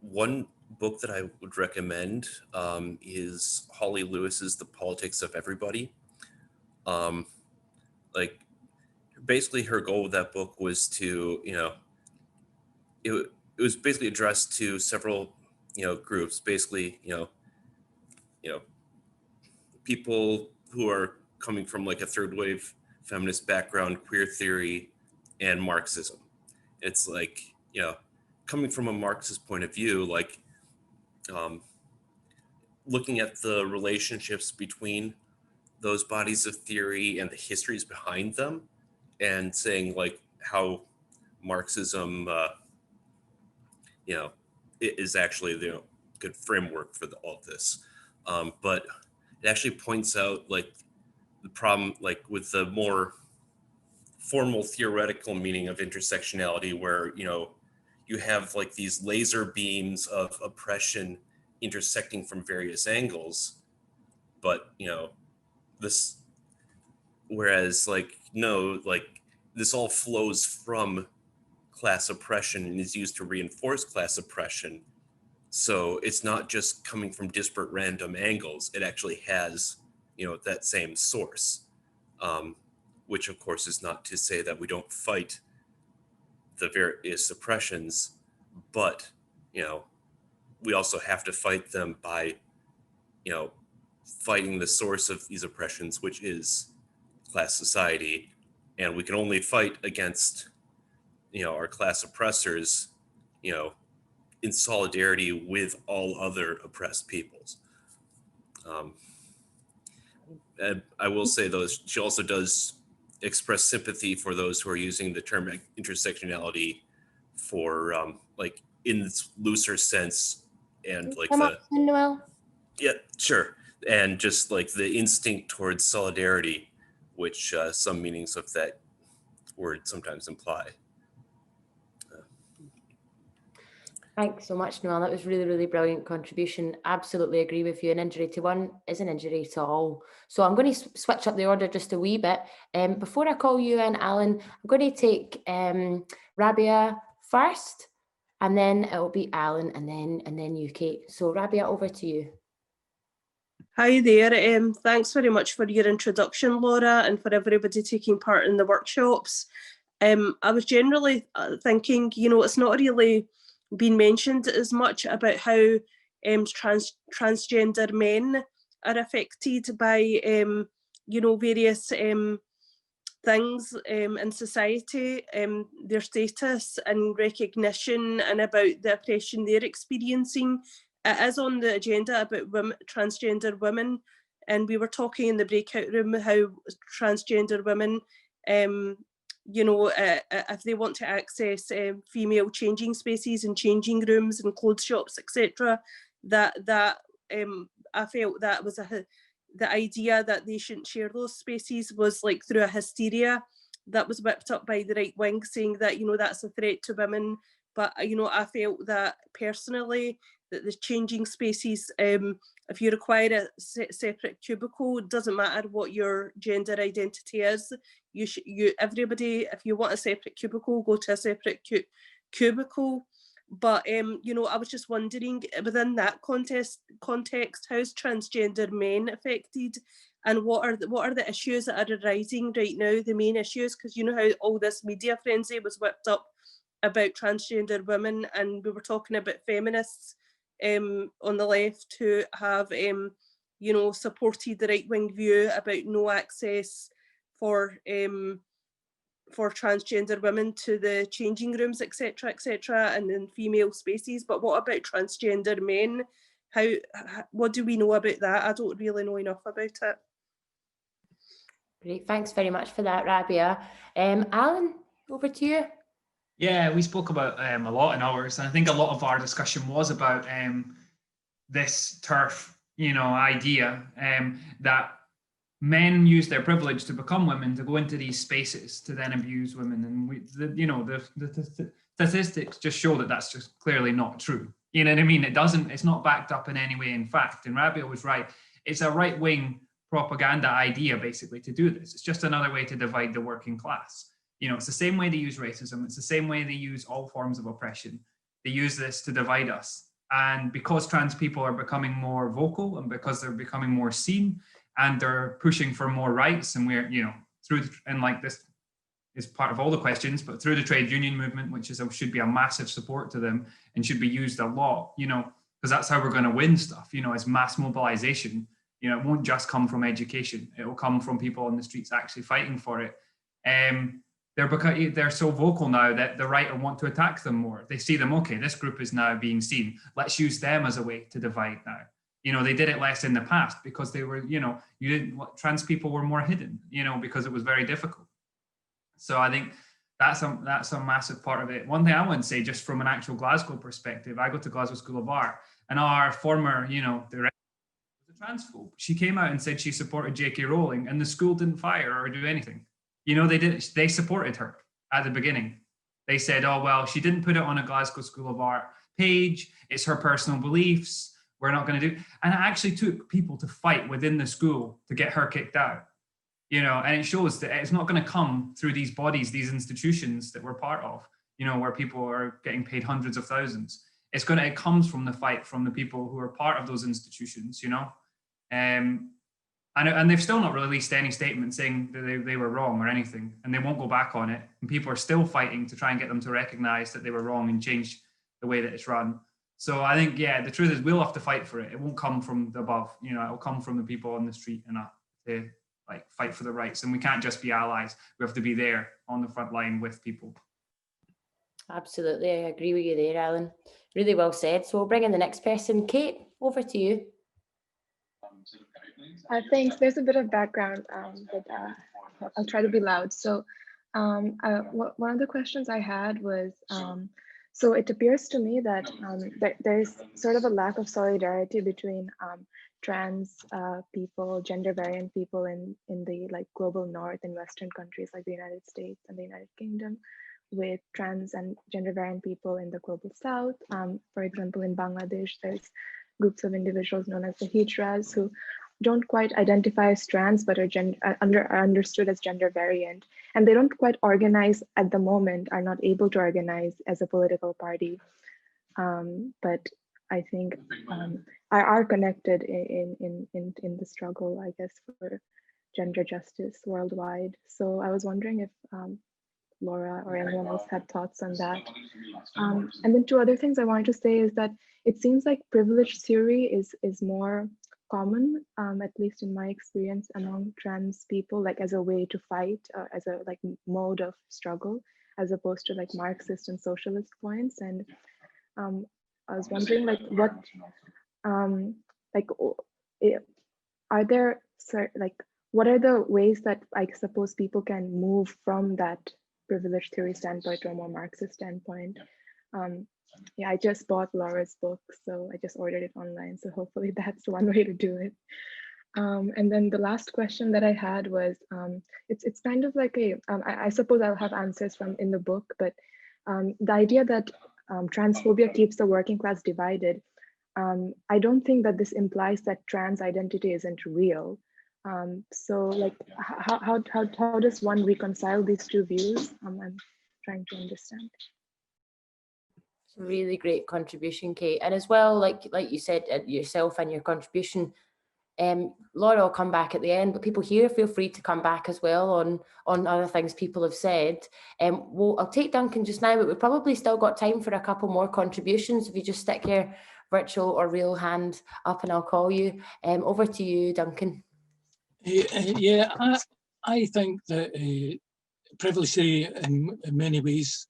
one book that I would recommend is Holly Lewis's The Politics of Everybody. Like, basically her goal with that book was to, it was basically addressed to several, groups, basically, people who are coming from like a third wave feminist background, queer theory, and Marxism. It's like, coming from a Marxist point of view, like looking at the relationships between those bodies of theory and the histories behind them, and saying like how Marxism, it is actually the good framework for all of this. But it actually points out like the problem, like with the more formal theoretical meaning of intersectionality, where, you have like these laser beams of oppression intersecting from various angles, but, this, whereas like, no, like this all flows from class oppression and is used to reinforce class oppression. So it's not just coming from disparate random angles. It actually has, that same source, which of course is not to say that we don't fight the various oppressions, but, we also have to fight them by, fighting the source of these oppressions, which is class society. And we can only fight against, our class oppressors, in solidarity with all other oppressed peoples. And I will say, though, she also does express sympathy for those who are using the term intersectionality for like in this looser sense, and like Come up, Noel. Yeah, sure. And just like the instinct towards solidarity, which some meanings of that word sometimes imply. Thanks so much, Noel. That was really, really brilliant contribution. Absolutely agree with you. An injury to one is an injury to all. So I'm going to switch up the order just a wee bit. Before I call you in, Alan, I'm going to take Rabia first, and then it'll be Alan, and then you, Kate. So Rabia, over to you. Hi there. Thanks very much for your introduction, Laura, and for everybody taking part in the workshops. I was generally thinking, it's not really been mentioned as much about how transgender men are affected by, various things in society, their status and recognition, and about the oppression they're experiencing. It is on the agenda about transgender women, and we were talking in the breakout room how transgender women, if they want to access female changing spaces and changing rooms and clothes shops, etc., that I felt that was the idea that they shouldn't share those spaces was like through a hysteria that was whipped up by the right wing, saying that that's a threat to women. But I felt that personally, that the changing spaces, if you require a separate cubicle, it doesn't matter what your gender identity is. Everybody, if you want a separate cubicle, go to a separate cubicle. But I was just wondering, within that context, how's transgender men affected, and what are the issues that are arising right now? The main issues, because how all this media frenzy was whipped up about transgender women, and we were talking about feminists on the left who have supported the right-wing view about no access for transgender women to the changing rooms, etc., and in female spaces. But what about transgender men? What do we know about that? I don't really know enough about it. Great, thanks very much for that, Rabia. Alan, over to you. Yeah, we spoke about a lot in ours, and I think a lot of our discussion was about this TERF, idea that men use their privilege to become women, to go into these spaces, to then abuse women, and the statistics just show that that's just clearly not true. You know what I mean? It's not backed up in any way in fact. And Rabia was right. It's a right-wing propaganda idea basically to do this. It's just another way to divide the working class. You know, it's the same way they use racism. It's the same way they use all forms of oppression. They use this to divide us. And because trans people are becoming more vocal and because they're becoming more seen and they're pushing for more rights, and we're, you know, through, and like this is part of all the questions, but through the trade union movement, which is should be a massive support to them and should be used a lot, you know, because that's how we're going to win stuff, you know, as mass mobilization. You know, it won't just come from education. It will come from people on the streets actually fighting for it. They're so vocal now that the right want to attack them more. They see them, okay, this group is now being seen. Let's use them as a way to divide now. You know, they did it less in the past because they were, you know, trans people were more hidden, you know, because it was very difficult. So I think that's a massive part of it. One thing I want to say, just from an actual Glasgow perspective, I go to Glasgow School of Art, and our former, you know, director was a transphobe. She came out and said she supported J.K. Rowling, and the school didn't fire her or do anything. You know, they supported her at the beginning. They said, oh, well, she didn't put it on a Glasgow School of Art page. It's her personal beliefs. We're not going to do. And it actually took people to fight within the school to get her kicked out. You know, and it shows that it's not going to come through these bodies, these institutions that we're part of, you know, where people are getting paid hundreds of thousands. It comes from the fight from the people who are part of those institutions, you know. And they've still not released any statement saying that they were wrong or anything, and they won't go back on it. And people are still fighting to try and get them to recognize that they were wrong and change the way that it's run. So I think, yeah, the truth is we'll have to fight for it. It won't come from the above, you know, it'll come from the people on the street and to like fight for the rights. And we can't just be allies. We have to be there on the front line with people. Absolutely, I agree with you there, Alan. Really well said. So we'll bring in the next person. Kate, over to you. Thanks. There's a bit of background, but I'll try to be loud. So one of the questions I had was, so it appears to me that there's sort of a lack of solidarity between trans people, gender variant people in the like global north and Western countries like the United States and the United Kingdom, with trans and gender variant people in the global south. For example, in Bangladesh, there's groups of individuals known as the Hijras who don't quite identify as trans, but are understood as gender variant. And they don't quite organize at the moment, are not able to organize as a political party. But I think are connected in the struggle, I guess, for gender justice worldwide. So I was wondering if Laura or anyone else had thoughts on that. And then two other things I wanted to say is that it seems like privilege theory is more common, at least in my experience, among trans people, like as a way to fight, as a like mode of struggle, as opposed to like Marxist and socialist points. And I was wondering, like, what, are there like, what are the ways that I suppose people can move from that privilege theory standpoint to a more Marxist standpoint? Yeah, I just bought Laura's book, so I just ordered it online. So hopefully that's one way to do it. And then the last question that I had was, it's kind of like I suppose I'll have answers from in the book, but the idea that transphobia keeps the working class divided, I don't think that this implies that trans identity isn't real. So like, how does one reconcile these two views? I'm trying to understand. Really great contribution, Kate. And as well, like you said yourself and your contribution, Laura will come back at the end, but people here feel free to come back as well on other things people have said. I'll take Duncan just now, but we've probably still got time for a couple more contributions. If you just stick your virtual or real hand up and I'll call you. Over to you, Duncan. Yeah, I think that privilege theory in many ways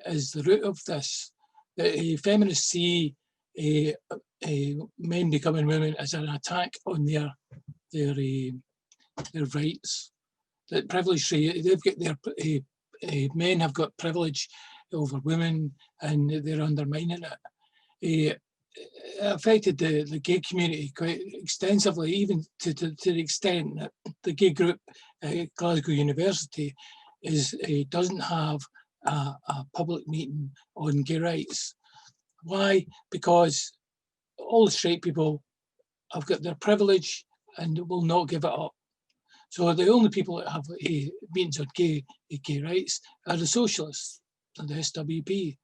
is the root of this. That feminists see men becoming women as an attack on their rights. That privilege theory, they've got their men have got privilege over women, and they're undermining it. It affected the gay community quite extensively, even to the extent that the gay group at Glasgow University doesn't have a public meeting on gay rights. Why? Because all the straight people have got their privilege and will not give it up. So the only people that have meetings on gay rights are the socialists and the SWP.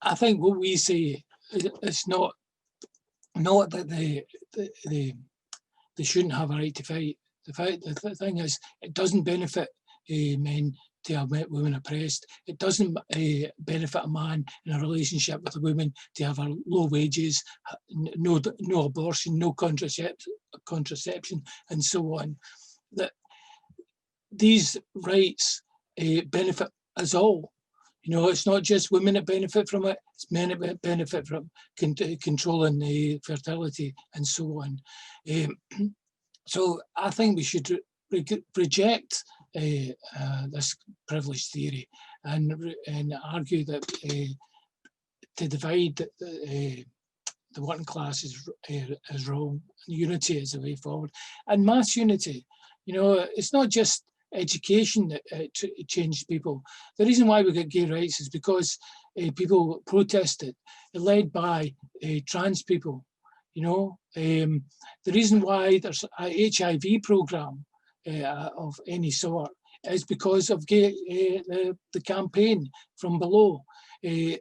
I think what we say is not that they shouldn't have a right to fight. The thing is, it doesn't benefit men to have women oppressed. It doesn't benefit a man in a relationship with a woman to have low wages, no abortion, no contraception, and so on. That these rights benefit us all. You know, it's not just women that benefit from it, it's men that benefit from controlling fertility and so on. So I think we should reject this privilege theory and argue that to divide the working class is wrong. Unity is the way forward. And mass unity, you know, it's not just education that changed people. The reason why we got gay rights is because people protested, led by trans people. You know, the reason why there's a HIV program of any sort is because of the campaign from below. If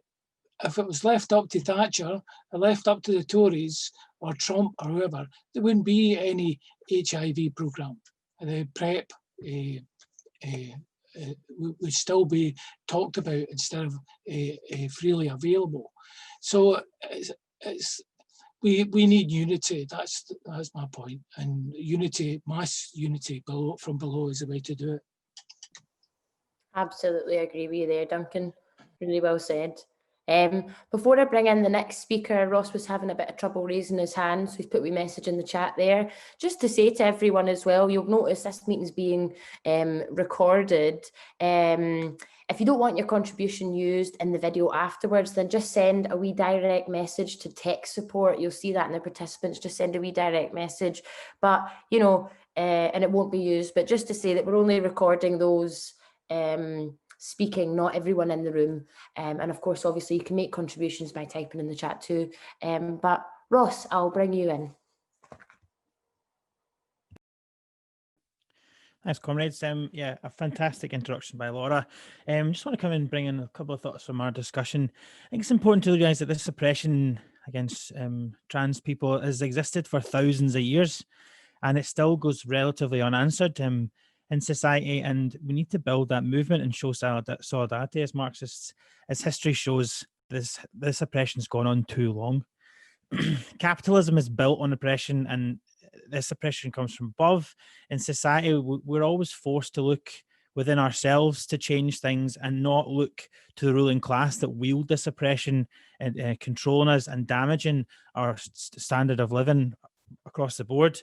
it was left up to Thatcher, or left up to the Tories or Trump or whoever, there wouldn't be any HIV program. The PrEP would still be talked about instead of freely available. So we need unity. That's my point. And unity, mass unity from below is the way to do it. Absolutely agree with you there, Duncan. Really well said. Before I bring in the next speaker, Ross was having a bit of trouble raising his hand, so he's put a message in the chat there. Just to say to everyone as well, you'll notice this meeting's being recorded. If you don't want your contribution used in the video afterwards, then just send a wee direct message to tech support. You'll see that in the participants, just send a wee direct message. But, you know, and it won't be used, but just to say that we're only recording those speaking, not everyone in the room. And of course, obviously, you can make contributions by typing in the chat too. But Ross, I'll bring you in. Thanks, comrades. Yeah, a fantastic introduction by Laura. Just want to come in and bring in a couple of thoughts from our discussion. I think it's important to realise that this oppression against trans people has existed for thousands of years, and it still goes relatively unanswered in society, and we need to build that movement and show solidarity as Marxists. As history shows, this oppression's gone on too long. Capitalism is built on oppression, and this oppression comes from above. In society, we're always forced to look within ourselves to change things and not look to the ruling class that wield this oppression and controlling us and damaging our standard of living across the board.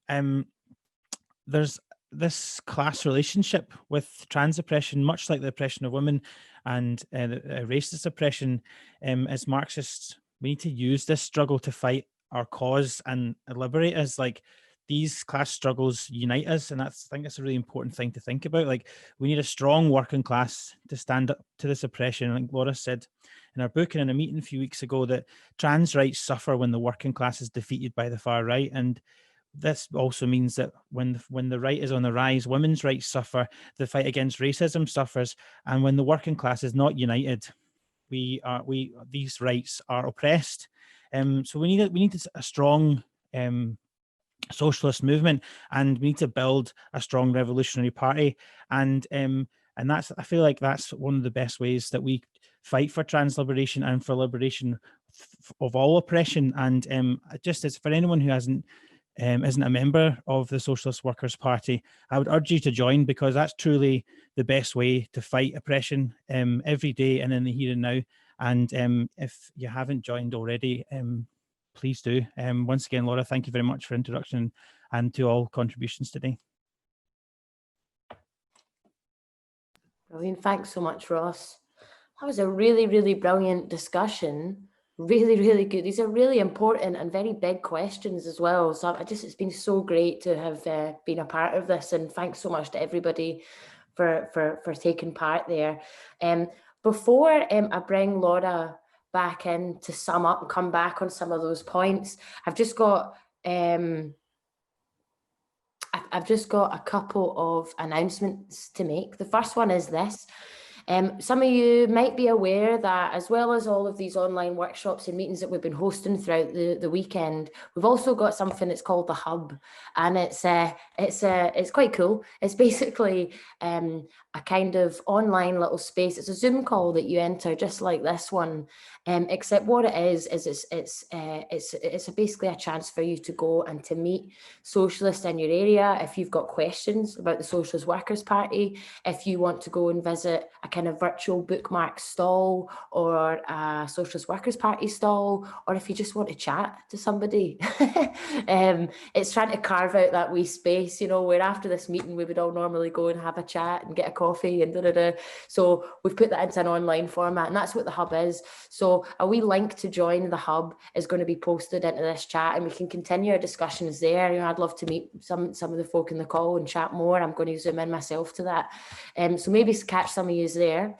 There's this class relationship with trans oppression, much like the oppression of women and racist oppression. As Marxists, we need to use this struggle to fight our cause and liberate us. Like, these class struggles unite us, and I think that's a really important thing to think about. Like, we need a strong working class to stand up to this oppression. Like Laura said in our book and in a meeting a few weeks ago, that trans rights suffer when the working class is defeated by the far right. And this also means that when the right is on the rise, women's rights suffer, the fight against racism suffers, and when the working class is not united, these rights are oppressed. So we need a strong socialist movement, and we need to build a strong revolutionary party. And that's, I feel like that's one of the best ways that we fight for trans liberation and for liberation of all oppression. And just as for anyone who isn't a member of the Socialist Workers Party, I would urge you to join, because that's truly the best way to fight oppression every day and in the here and now. And if you haven't joined already, please do. Once again, Laura, thank you very much for introduction and to all contributions today. Brilliant. Thanks so much, Ross. That was a really, really brilliant discussion. Really, really good. These are really important and very big questions as well. So it's been so great to have been a part of this, and thanks so much to everybody for taking part there. Before I bring Laura back in to sum up and come back on some of those points. I've just got a couple of announcements to make. The first one is this. Some of you might be aware that, as well as all of these online workshops and meetings that we've been hosting throughout the weekend, we've also got something that's called the Hub, and it's quite cool. It's basically a kind of online little space. It's a Zoom call that you enter, just like this one, except what it is it's basically a chance for you to go and to meet socialists in your area. If you've got questions about the Socialist Workers Party, if you want to go and visit a kind of virtual bookmark stall or a Socialist Workers Party stall, or if you just want to chat to somebody. It's trying to carve out that wee space, where after this meeting we would all normally go and have a chat and get a coffee and da-da-da. So we've put that into an online format, and that's what the Hub is. So a wee link to join the Hub is going to be posted into this chat, and we can continue our discussions there. I'd love to meet some of the folk in the call and chat more. I'm going to zoom in myself to that. So maybe catch some of you there.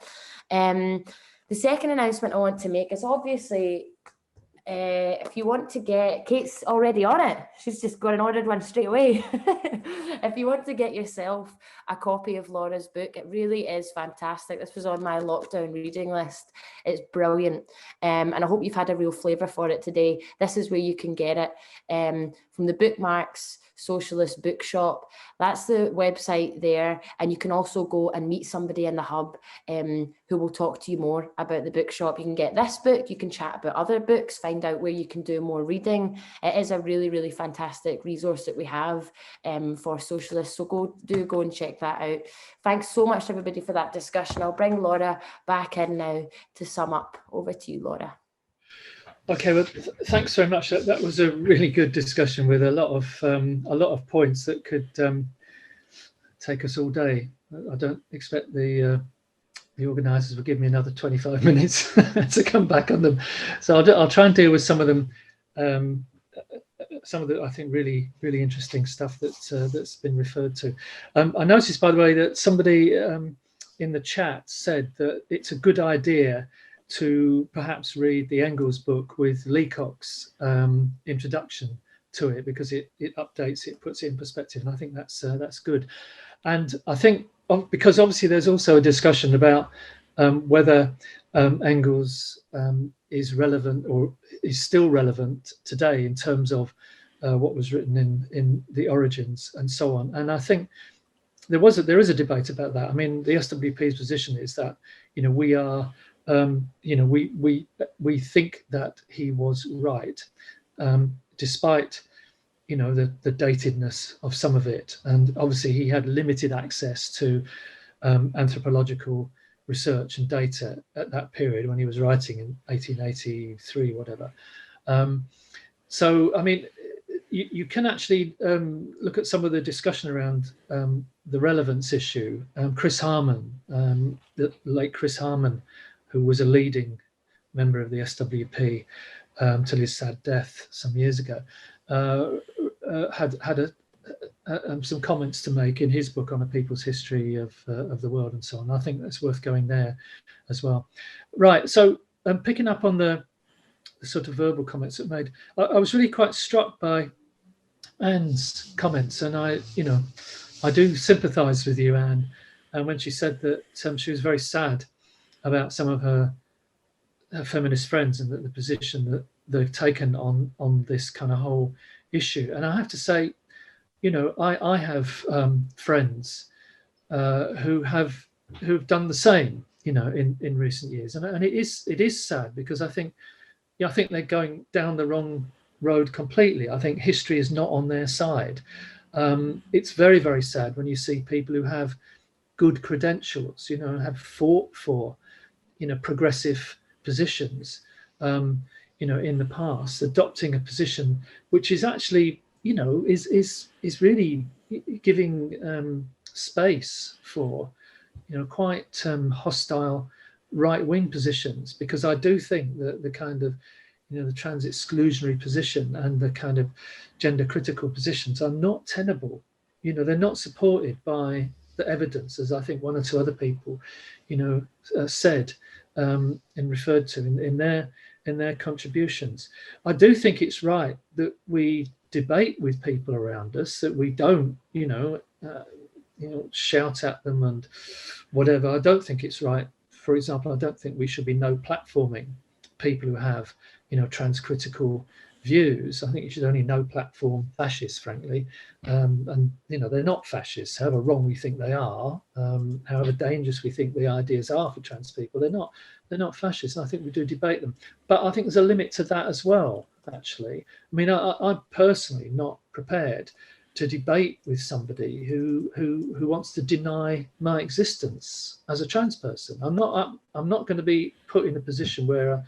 The second announcement I want to make is obviously, if you want to get, Kate's already on it. She's just gone and ordered one straight away. If you want to get yourself a copy of Laura's book, it really is fantastic. This was on my lockdown reading list. It's brilliant. And I hope you've had a real flavour for it today. This is where you can get it from the Bookmarks Socialist Bookshop. That's the website there, and you can also go and meet somebody in the Hub who will talk to you more about the bookshop. You can get this book, you can chat about other books, find out where you can do more reading. It is a really, really fantastic resource that we have for socialists, so go and check that out. Thanks so much everybody for that discussion. I'll bring Laura back in now to sum up. Over to you, Laura. Okay, well, thanks very much. That was a really good discussion with a lot of points that could take us all day. I don't expect the organisers will give me another 25 minutes to come back on them, so I'll try and deal with some of them. Some of the, I think, really interesting stuff that's been referred to. I noticed, by the way, that somebody in the chat said that it's a good idea to perhaps read the Engels book with Leacock's introduction to it, because it updates it, puts it in perspective, and I think that's good. And I think, because obviously there's also a discussion about whether Engels is relevant or is still relevant today in terms of what was written in the Origins and so on. And I think there is a debate about that. I mean, the SWP's position is that we are we think that he was right, despite the datedness of some of it, and obviously he had limited access to anthropological research and data at that period when he was writing in 1883, whatever. So I mean, you can actually look at some of the discussion around the relevance issue. Chris Harmon, the late Chris Harmon, who was a leading member of the SWP till his sad death some years ago, had some comments to make in his book on a people's history of the world and so on. I think that's worth going there as well. Right, so picking up on the sort of verbal comments that made, I was really quite struck by Anne's comments, and I do sympathise with you, Anne, when she said that she was very sad about some of her feminist friends and the position that they've taken on this kind of whole issue. And I have to say, I have friends who've done the same, in recent years, and it is sad, because I think they're going down the wrong road completely. I think history is not on their side. It's very, very sad when you see people who have good credentials, and have fought for progressive positions, in the past, adopting a position which is actually, is really giving space for, quite hostile right-wing positions, because I do think that the kind of, the trans-exclusionary position and the kind of gender-critical positions are not tenable. They're not supported by the evidence, as I think one or two other people, said. and referred to in their contributions. I do think it's right that we debate with people around us, that we don't, shout at them and whatever. I don't think it's right. For example, I don't think we should be no platforming people who have, transcritical views. I think you should only no platform fascists, frankly. And they're not fascists, however wrong we think they are, however dangerous we think the ideas are for trans people. They're not fascists. And I think we do debate them. But I think there's a limit to that as well, actually. I mean, I'm personally not prepared to debate with somebody who wants to deny my existence as a trans person. I'm not going to be put in a position where,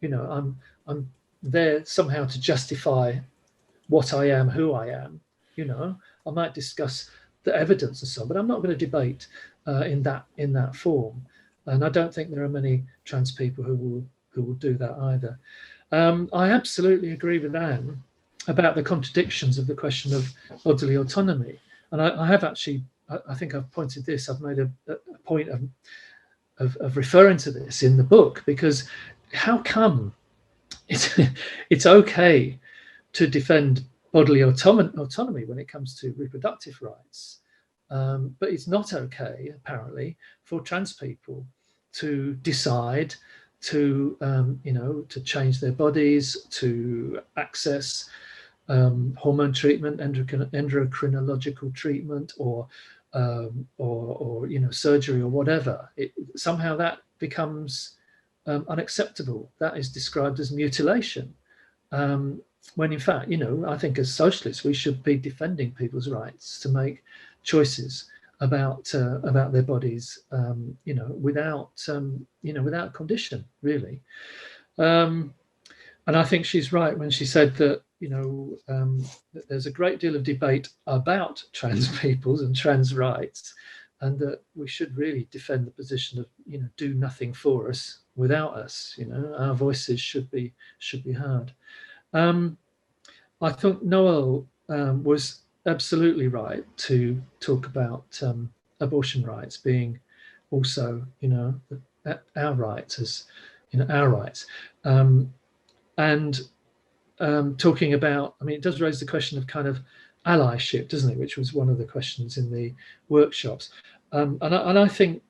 I'm there somehow to justify what I am, who I am. I might discuss the evidence and so on, but I'm not going to debate in that form. And I don't think there are many trans people who will do that either. I absolutely agree with Anne about the contradictions of the question of bodily autonomy. And I have actually, I think I've pointed this, I've made a point of referring to this in the book, because how come it's okay to defend bodily autonomy when it comes to reproductive rights, but it's not okay, apparently, for trans people to decide to change their bodies, to access hormone treatment, endocrinological treatment, or surgery or whatever. Somehow that becomes unacceptable. That is described as mutilation, when in fact, I think as socialists we should be defending people's rights to make choices about their bodies, without condition, really. And I think she's right when she said that, that there's a great deal of debate about trans peoples and trans rights, and that we should really defend the position of, do nothing for us without us. Our voices should be heard. I think Noel was absolutely right to talk about abortion rights being also, our rights as, our rights. And talking about, it does raise the question of kind of allyship, doesn't it? Which was one of the questions in the workshops. And I think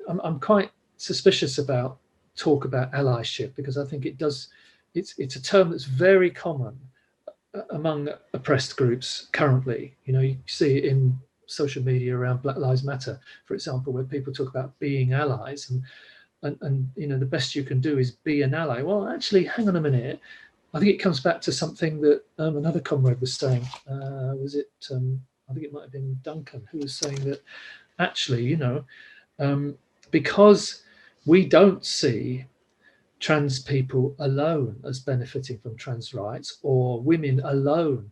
I'm quite suspicious about talk about allyship, because I think it's a term that's very common among oppressed groups currently. You see it in social media around Black Lives Matter, for example, where people talk about being allies, and the best you can do is be an ally. Well, actually, hang on a minute. I think it comes back to something that another comrade was saying. Was it? I think it might have been Duncan, who was saying that actually, because we don't see trans people alone as benefiting from trans rights, or women alone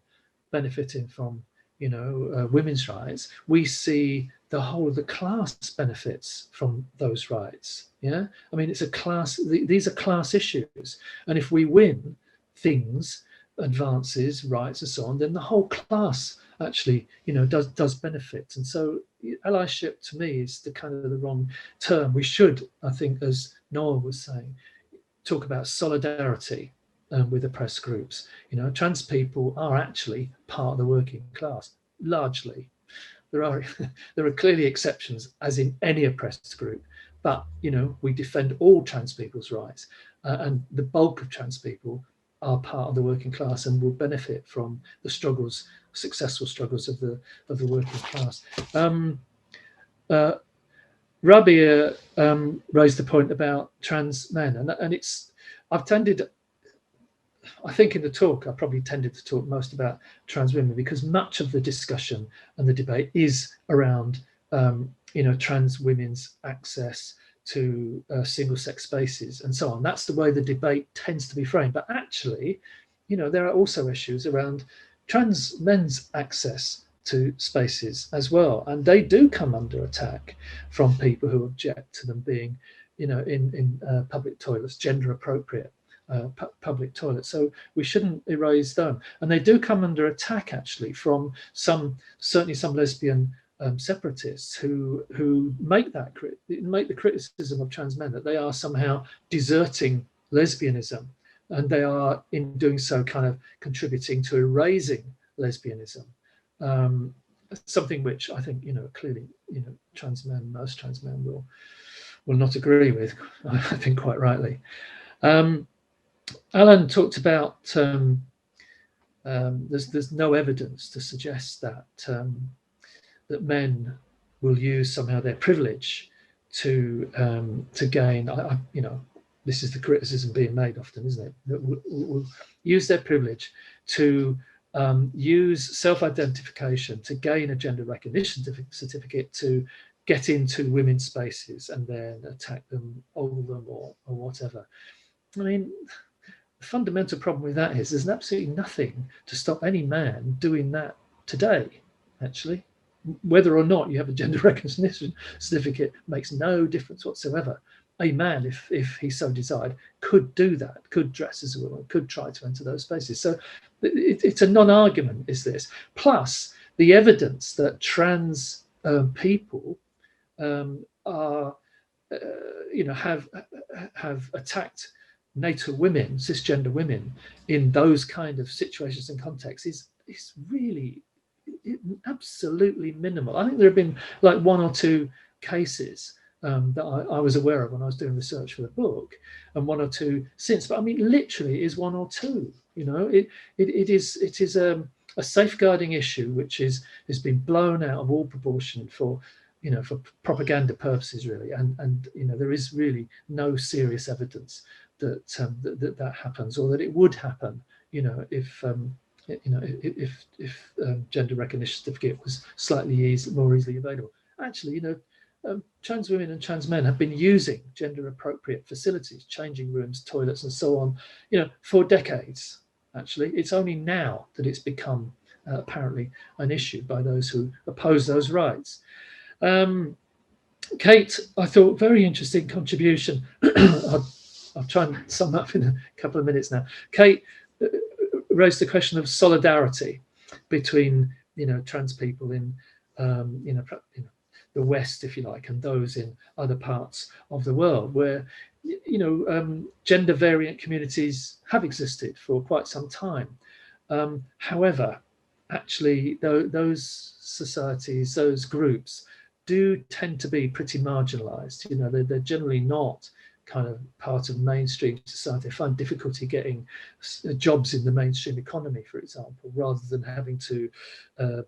benefiting from, women's rights, we see the whole of the class benefits from those rights. Yeah, it's a class. These are class issues, and if we win things, advances, rights, and so on, then the whole class actually, does benefit. And so, allyship to me is the kind of the wrong term. We should, I think, as Noel was saying, talk about solidarity with oppressed groups. Trans people are actually part of the working class, largely. There are clearly exceptions, as in any oppressed group, but we defend all trans people's rights, and the bulk of trans people are part of the working class and will benefit from the successful struggles of the working class. Rabia raised the point about trans men, and I think in the talk, I probably tended to talk most about trans women, because much of the discussion and the debate is around, trans women's access to single-sex spaces and so on. That's the way the debate tends to be framed. But actually, there are also issues around trans men's access to spaces as well, and they do come under attack from people who object to them being, in public toilets, gender-appropriate public toilets. So we shouldn't erase them. And they do come under attack, actually, from certainly some lesbian separatists who make the criticism of trans men that they are somehow deserting lesbianism, and they are in doing so kind of contributing to erasing lesbianism. Something which I think, clearly, most trans men will not agree with, I think quite rightly. Alan talked about there's no evidence to suggest that that men will use somehow their privilege to gain. This is the criticism being made often, isn't it? That will use their privilege to use self-identification to gain a gender recognition certificate to get into women's spaces and then attack them, ogle them, or whatever. I mean, the fundamental problem with that is there's absolutely nothing to stop any man doing that today, actually. Whether or not you have a gender recognition certificate makes no difference whatsoever. A man, if he so desired, could do that, could dress as a woman, could try to enter those spaces. So it's a non-argument, is this. Plus, the evidence that trans people are, have attacked native women, cisgender women, in those kind of situations and contexts is really absolutely minimal. I think there have been like one or two cases that I was aware of when I was doing research for the book, and one or two since. But I mean, literally, it is one or two. It is a safeguarding issue which has been blown out of all proportion for propaganda purposes, really. And there is really no serious evidence that that happens, or that it would happen. If gender recognition certificate was slightly more easily available. Actually, trans women and trans men have been using gender appropriate facilities, changing rooms, toilets, and so on, for decades. Actually, it's only now that it's become apparently an issue by those who oppose those rights. Kate, I thought, very interesting contribution. I'll try and sum up in a couple of minutes now. Kate raised the question of solidarity between trans people in the West, if you like, and those in other parts of the world where gender variant communities have existed for quite some time. However, actually, those societies, those groups, do tend to be pretty marginalized. They're generally not kind of part of mainstream society. They find difficulty getting jobs in the mainstream economy, for example, rather than having to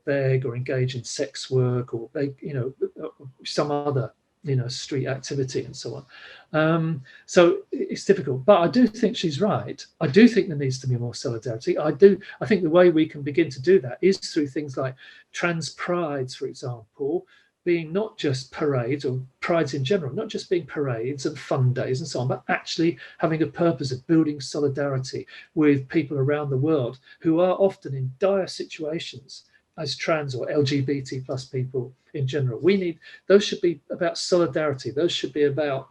beg or engage in sex work or beg, some other street activity and so on. So it's difficult, but I do think she's right. I do think there needs to be more solidarity. I think the way we can begin to do that is through things like trans prides, for example, being not just parades, or prides in general, not just being parades and fun days and so on, but actually having a purpose of building solidarity with people around the world who are often in dire situations as trans or LGBT plus people in general. Those should be about solidarity. Those should be about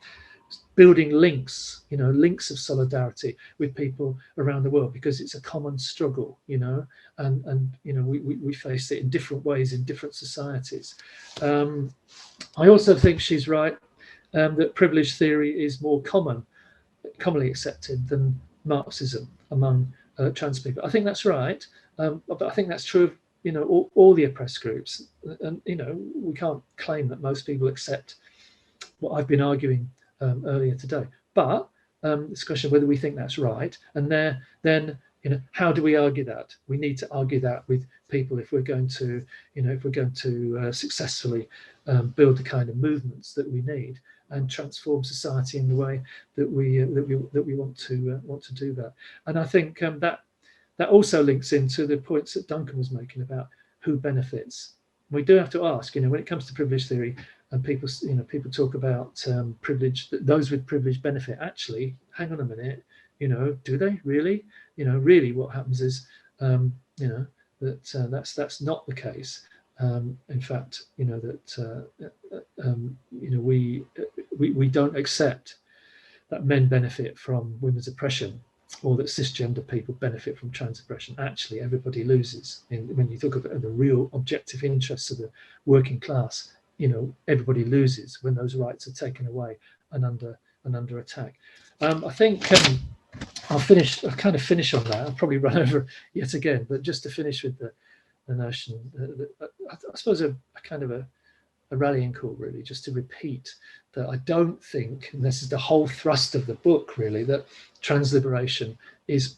building links, links of solidarity with people around the world, because it's a common struggle, and we face it in different ways in different societies. I also think she's right that privilege theory is more commonly accepted than Marxism among trans people. I think that's right, but I think that's true of all the oppressed groups, and we can't claim that most people accept what I've been arguing earlier today. But it's a question of whether we think that's right, and then how do we argue that? We need to argue that with people if we're going to successfully build the kind of movements that we need and transform society in the way that we want to do that. And I think that also links into the points that Duncan was making about who benefits. We do have to ask, when it comes to privilege theory, and people talk about privilege, that those with privilege benefit. Actually, hang on a minute, do they really? Really, what happens is, that's not the case. In fact, we don't accept that men benefit from women's oppression. or that cisgender people benefit from trans oppression. Actually, everybody loses. When you think of it, the real objective interests of the working class, you know, everybody loses when those rights are taken away and under attack. I think I'll kind of finish on that. I'll probably run over yet again, but just to finish with the notion, I suppose a kind of a rallying call, really, just to repeat that I don't think, and this is the whole thrust of the book, really, that trans liberation is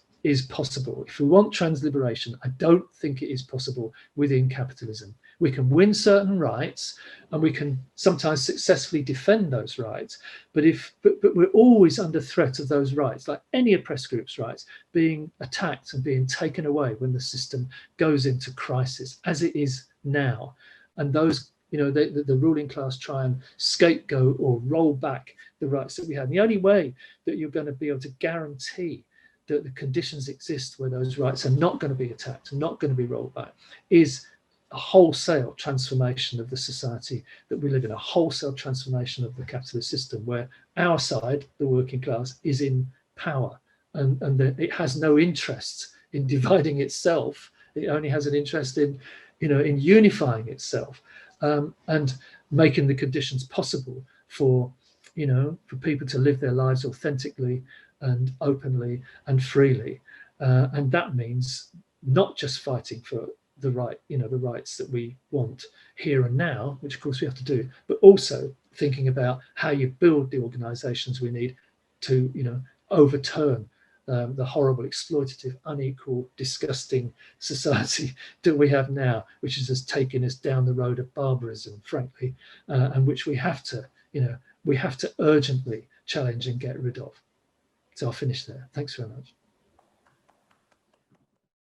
possible. If we want trans liberation, I don't think it is possible within capitalism. We can win certain rights, and we can sometimes successfully defend those rights, but we're always under threat of those rights, like any oppressed group's rights, being attacked and being taken away when the system goes into crisis, as it is now. And those, you know, the ruling class try and scapegoat or roll back the rights that we had. And the only way that you're going to be able to guarantee that the conditions exist where those rights are not going to be attacked and not going to be rolled back is a wholesale transformation of the society that we live in, a wholesale transformation of the capitalist system where our side, the working class, is in power, and that it has no interest in dividing itself. It only has an interest in, you know, in unifying itself. And making the conditions possible for, you know, for people to live their lives authentically and openly and freely. And that means not just fighting for the right, you know, the rights that we want here and now, which of course we have to do, but also thinking about how you build the organizations we need to, you know, overturn the horrible, exploitative, unequal, disgusting society that we have now, which is just taking us down the road of barbarism, frankly, and which we have to, you know, we have to urgently challenge and get rid of. So I'll finish there. Thanks very much.